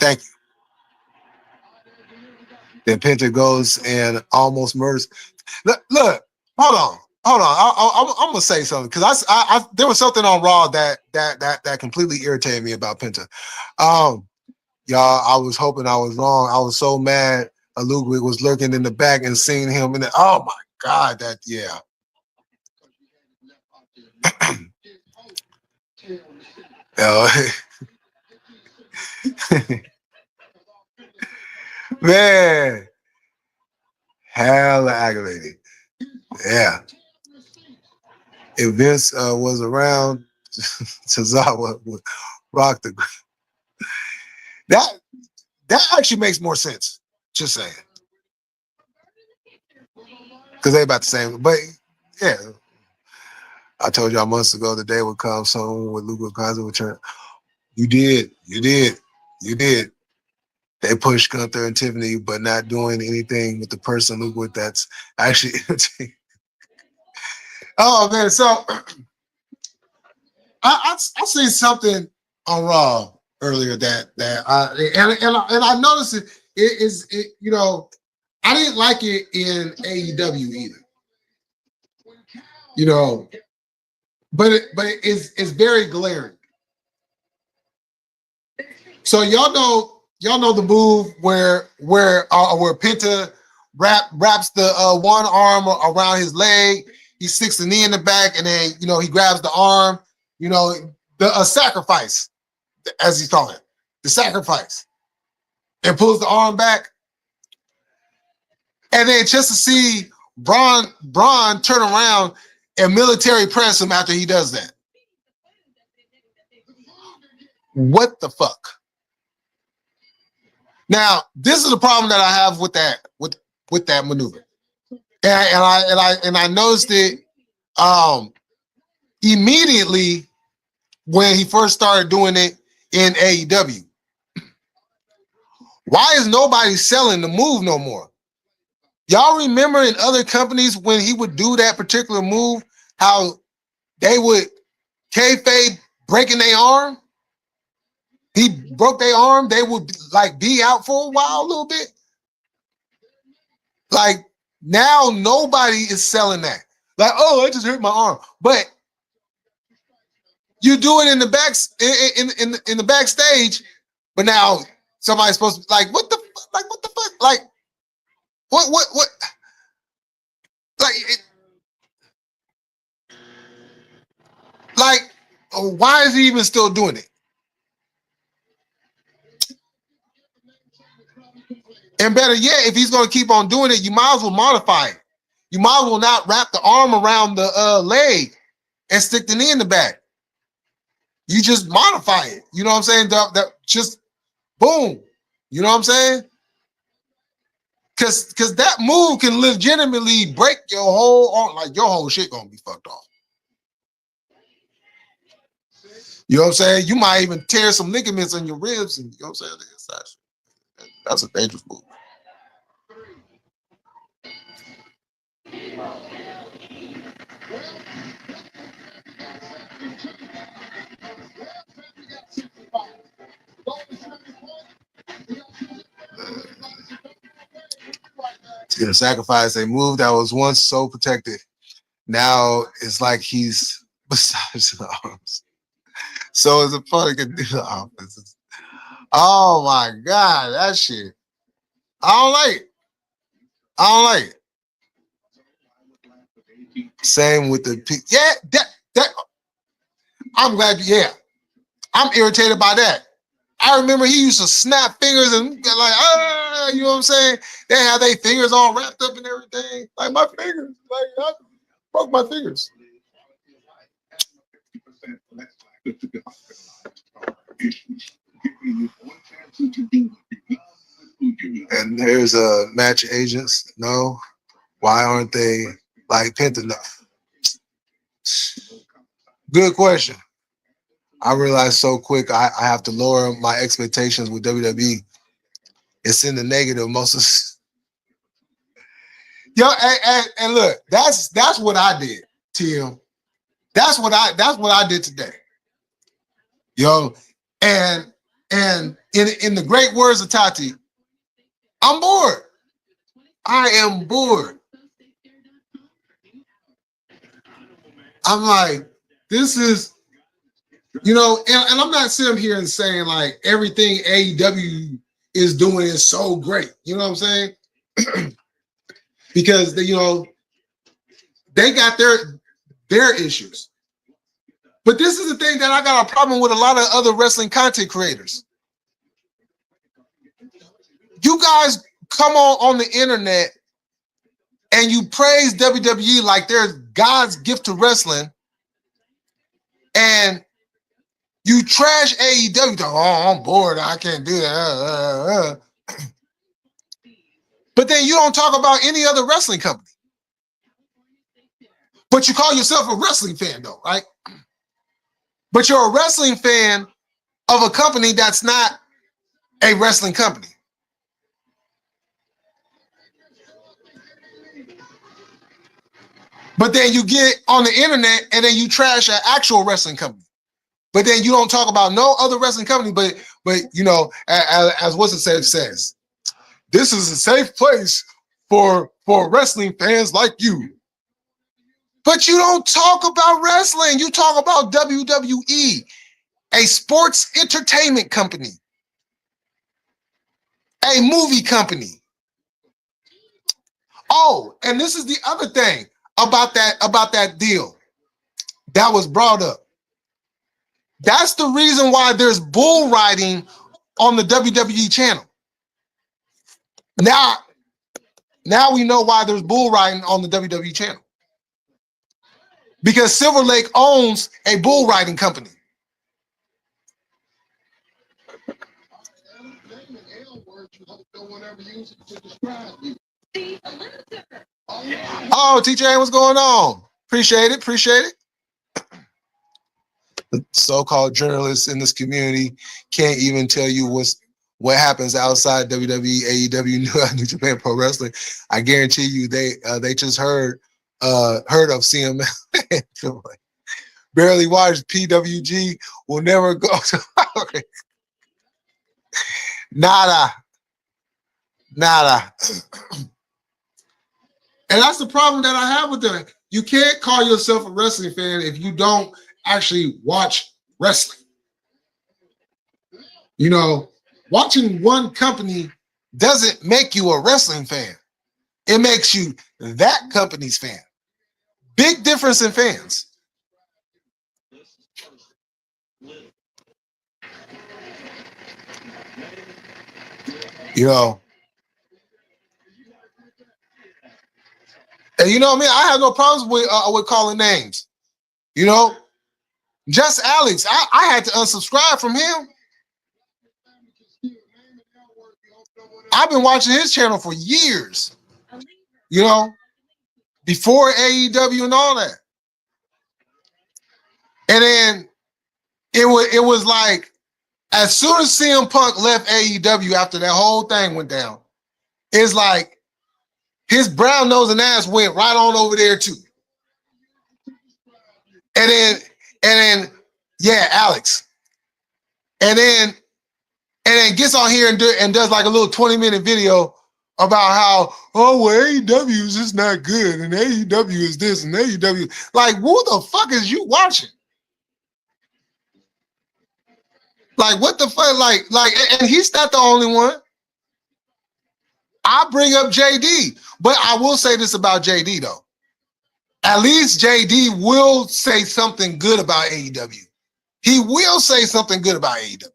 Thank you. Then Penta goes and almost murders. Look, hold on. I'm gonna say something because I there was something on Raw that completely irritated me about Penta. Y'all, I was hoping I was wrong. I was so mad. Ludwig was lurking in the back and seeing him, and oh my God, that yeah. Man, hella aggravating. Yeah. If Vince was around, Tozawa would rock the. That actually makes more sense. Just saying, because they about the same. But yeah, I told y'all months ago the day would come. Someone with Luke Kaiser would turn. You did. They pushed Gunther and Tiffany, but not doing anything with the person Luke that's actually. Oh man, so I seen something on Raw earlier that I noticed it you know, I didn't like it in AEW either. You know, but it's very glaring. So y'all know the move where Penta wraps the one arm around his leg. He sticks the knee in the back, and then he grabs the arm. The sacrifice, as he's calling it, the sacrifice, and pulls the arm back. And then just to see Braun turn around and military press him after he does that. What the fuck? Now, this is the problem that I have with that maneuver. And I noticed it immediately when he first started doing it in AEW. Why is nobody selling the move no more? Y'all remember in other companies when he would do that particular move, how they would kayfabe breaking their arm? He broke their arm, they would be out for a while a little bit. Now nobody is selling that. I just hurt my arm. But you do it in the back in the backstage, but now somebody's supposed to what the fuck? What why is he even still doing it? And better yet, if he's going to keep on doing it, you might as well modify it. You might as well not wrap the arm around the leg. and stick the knee in the back. You just modify it. You know what I'm saying? That just boom. You know what I'm saying? Cause that move can legitimately break your whole arm, like your whole shit gonna be fucked off. You know what I'm saying? You might even tear some ligaments in your ribs, and you know what I'm saying? That's a dangerous move. To the sacrifice, a move that was once so protected. Now it's like he's besides the arms. So his opponent can do the offenses. Oh my God, that shit. I don't like it. I don't like it. Same with the yeah, that I'm glad, yeah. I'm irritated by that. I remember he used to snap fingers and like, you know what I'm saying? They have their fingers all wrapped up and everything. Like my fingers, like I broke my fingers. And there's match agents. No, why aren't they like pent enough? Good question. I realized so quick I have to lower my expectations with WWE. It's in the negative most of. Yo, and look, that's what I did, Tim. That's what I did today. Yo, and in the great words of Tati, I'm bored. I am bored. I'm like, this is, you know, and I'm not sitting here and saying like everything AEW is doing is so great. You know what I'm saying? Because they, you know, they got their issues. But this is the thing that I got a problem with a lot of other wrestling content creators. You guys come on the internet and you praise WWE like they're God's gift to wrestling, and you trash AEW. Oh, I'm bored. I can't do that. But then you don't talk about any other wrestling company. But you call yourself a wrestling fan, though, right? But you're a wrestling fan of a company that's not a wrestling company. But then you get on the internet and then you trash an actual wrestling company. But then you don't talk about no other wrestling company. But you know, as what's it says, this is a safe place for wrestling fans like you. But you don't talk about wrestling. You talk about WWE, a sports entertainment company, a movie company. Oh, and this is the other thing about that deal that was brought up. That's the reason why there's bull riding on the WWE channel. Now we know why there's bull riding on the WWE channel. Because Silver Lake owns a bull riding company. Oh, TJ, what's going on? Appreciate it. The so-called journalists in this community can't even tell you what happens outside WWE, AEW, New Japan Pro Wrestling. I guarantee you they just heard of CML. Barely watched PWG, will never go to Nada. And that's the problem that I have with them. You can't call yourself a wrestling fan if you don't actually watch wrestling. You know, watching one company doesn't make you a wrestling fan. It makes you that company's fan. Big difference in fans. You know, and you know what I mean? I have no problems with calling names. You know, just Alex. I had to unsubscribe from him. I've been watching his channel for years. You know, before AEW and all that. And then it was like, as soon as CM Punk left AEW after that whole thing went down, it's like his brown nose and ass went right on over there too. And then, yeah, Alex. And then gets on here and does like a little 20-minute video about how, oh, well, AEW is just not good, and AEW is this, and AEW. Like, who the fuck is you watching? Like, what the fuck? Like, and he's not the only one. I bring up JD, but I will say this about JD though. At least JD will say something good about AEW. He will say something good about AEW.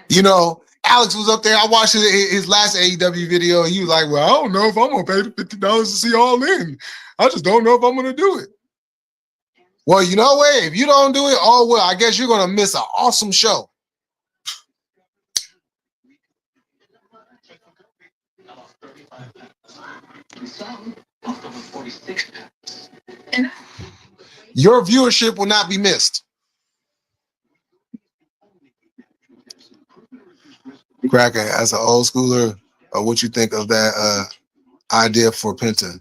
You know, Alex was up there. I watched his last AEW video, and he was like, well, I don't know if I'm going to pay the $50 to see All In. I just don't know if I'm going to do it. Well, you know what? If you don't do it, oh, well, I guess you're going to miss an awesome show. Your viewership will not be missed. Cracker, as an old schooler, what you think of that idea for Penta?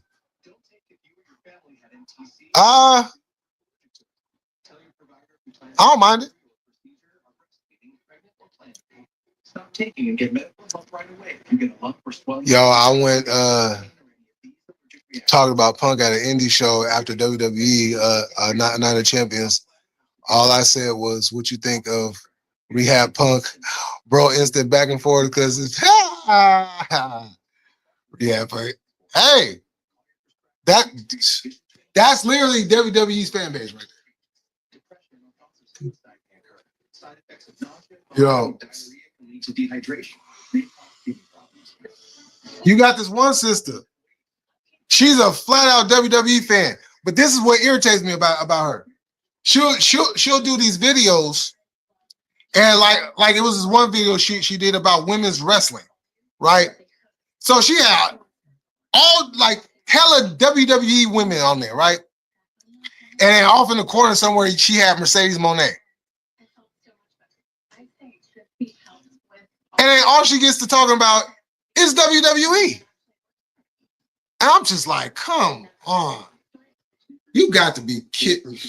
I don't mind it. Stop taking and get medical help right away. You get a lump for swelling. Yo, I went talking about Punk at an indie show after WWE Night of Champions. All I said was, what you think of Rehab Punk? Bro, instant back and forth because it's yeah, Punk. Hey, that's literally WWE's fan base right there. Yo, you got this one sister. She's a flat out WWE fan, but this is what irritates me about her. She'll do these videos, and like it was this one video she did about women's wrestling, right? So she had all like hella WWE women on there, right? And then off in the corner somewhere she had Mercedes Moné. And then all she gets to talking about is WWE. And I'm just like, come on. You got to be kidding me.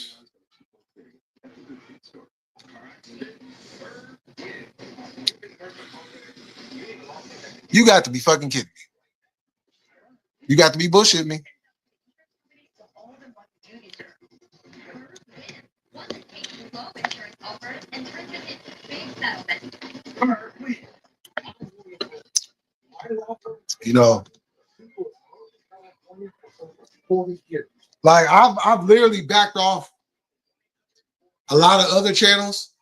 You got to be fucking kidding me. You got to be bullshitting me. You know, like I've literally backed off a lot of other channels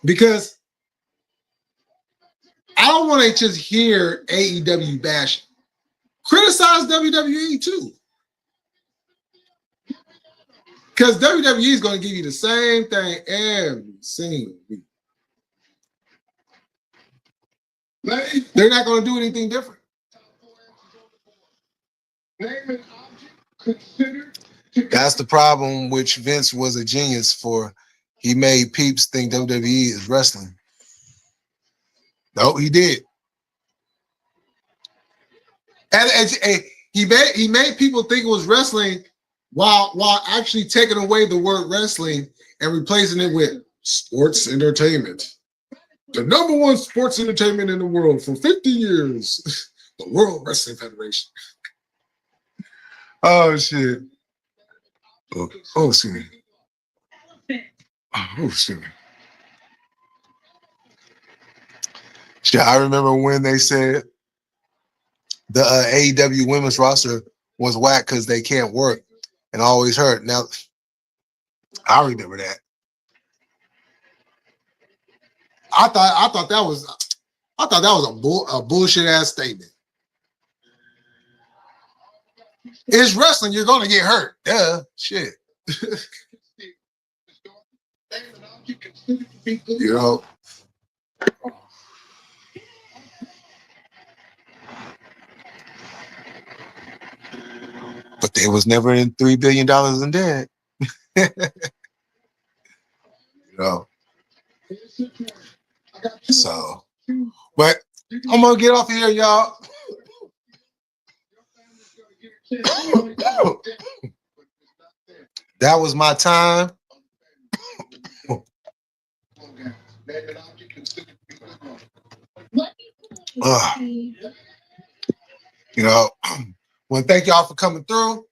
because I don't want to just hear AEW bashing. Criticize WWE too. Because WWE is going to give you the same thing every single week. They're not going to do anything different. That's the problem, which Vince was a genius for. He made peeps think WWE is wrestling. No, he did. And he made people think it was wrestling while actually taking away the word wrestling and replacing it with sports entertainment. The number one sports entertainment in the world for 50 years. The World Wrestling Federation. Oh, shit. Oh, excuse me. Oh, excuse me. Shit, I remember when they said the AEW women's roster was whack because they can't work and always hurt. Now, I remember that. I thought that was a bullshit ass statement. It's wrestling. You're gonna get hurt. Yeah, shit. You know. But they was never in $3 billion in debt. You know. So, but I'm gonna get off of here, y'all. That was my time. You know, well, thank y'all for coming through.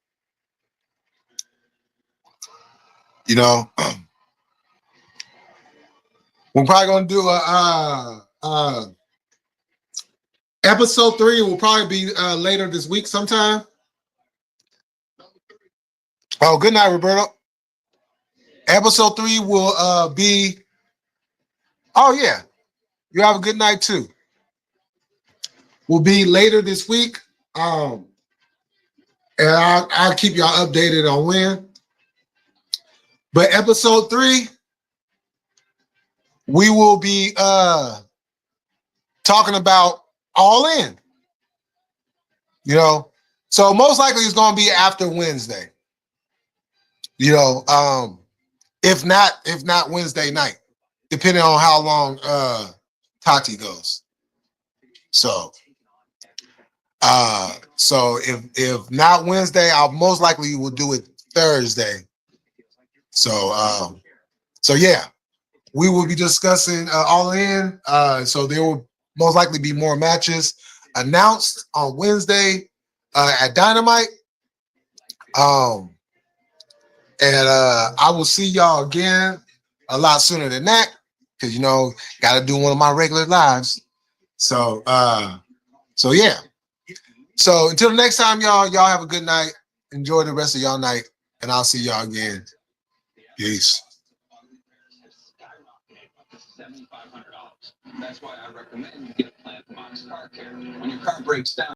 You know, we're probably gonna do a episode 3 will probably be later this week sometime. Oh, good night, Roberto. Episode 3 will be. Oh yeah, you have a good night too. Will be later this week. And I'll keep y'all updated on when. But episode 3, we will be talking about All In. You know, so most likely it's gonna be after Wednesday. You know, if not Wednesday night, depending on how long Tati goes. So if not Wednesday, I'll most likely will do it Thursday. So yeah, we will be discussing All In. So there will most likely be more matches announced on Wednesday at Dynamite. And I will see y'all again a lot sooner than that, because you know, gotta do one of my regular lives. So yeah. So until the next time, y'all have a good night. Enjoy the rest of y'all night, and I'll see y'all again. Peace. $7,500. That's why I recommend you get a plan from Honest Car Care. When your car breaks down.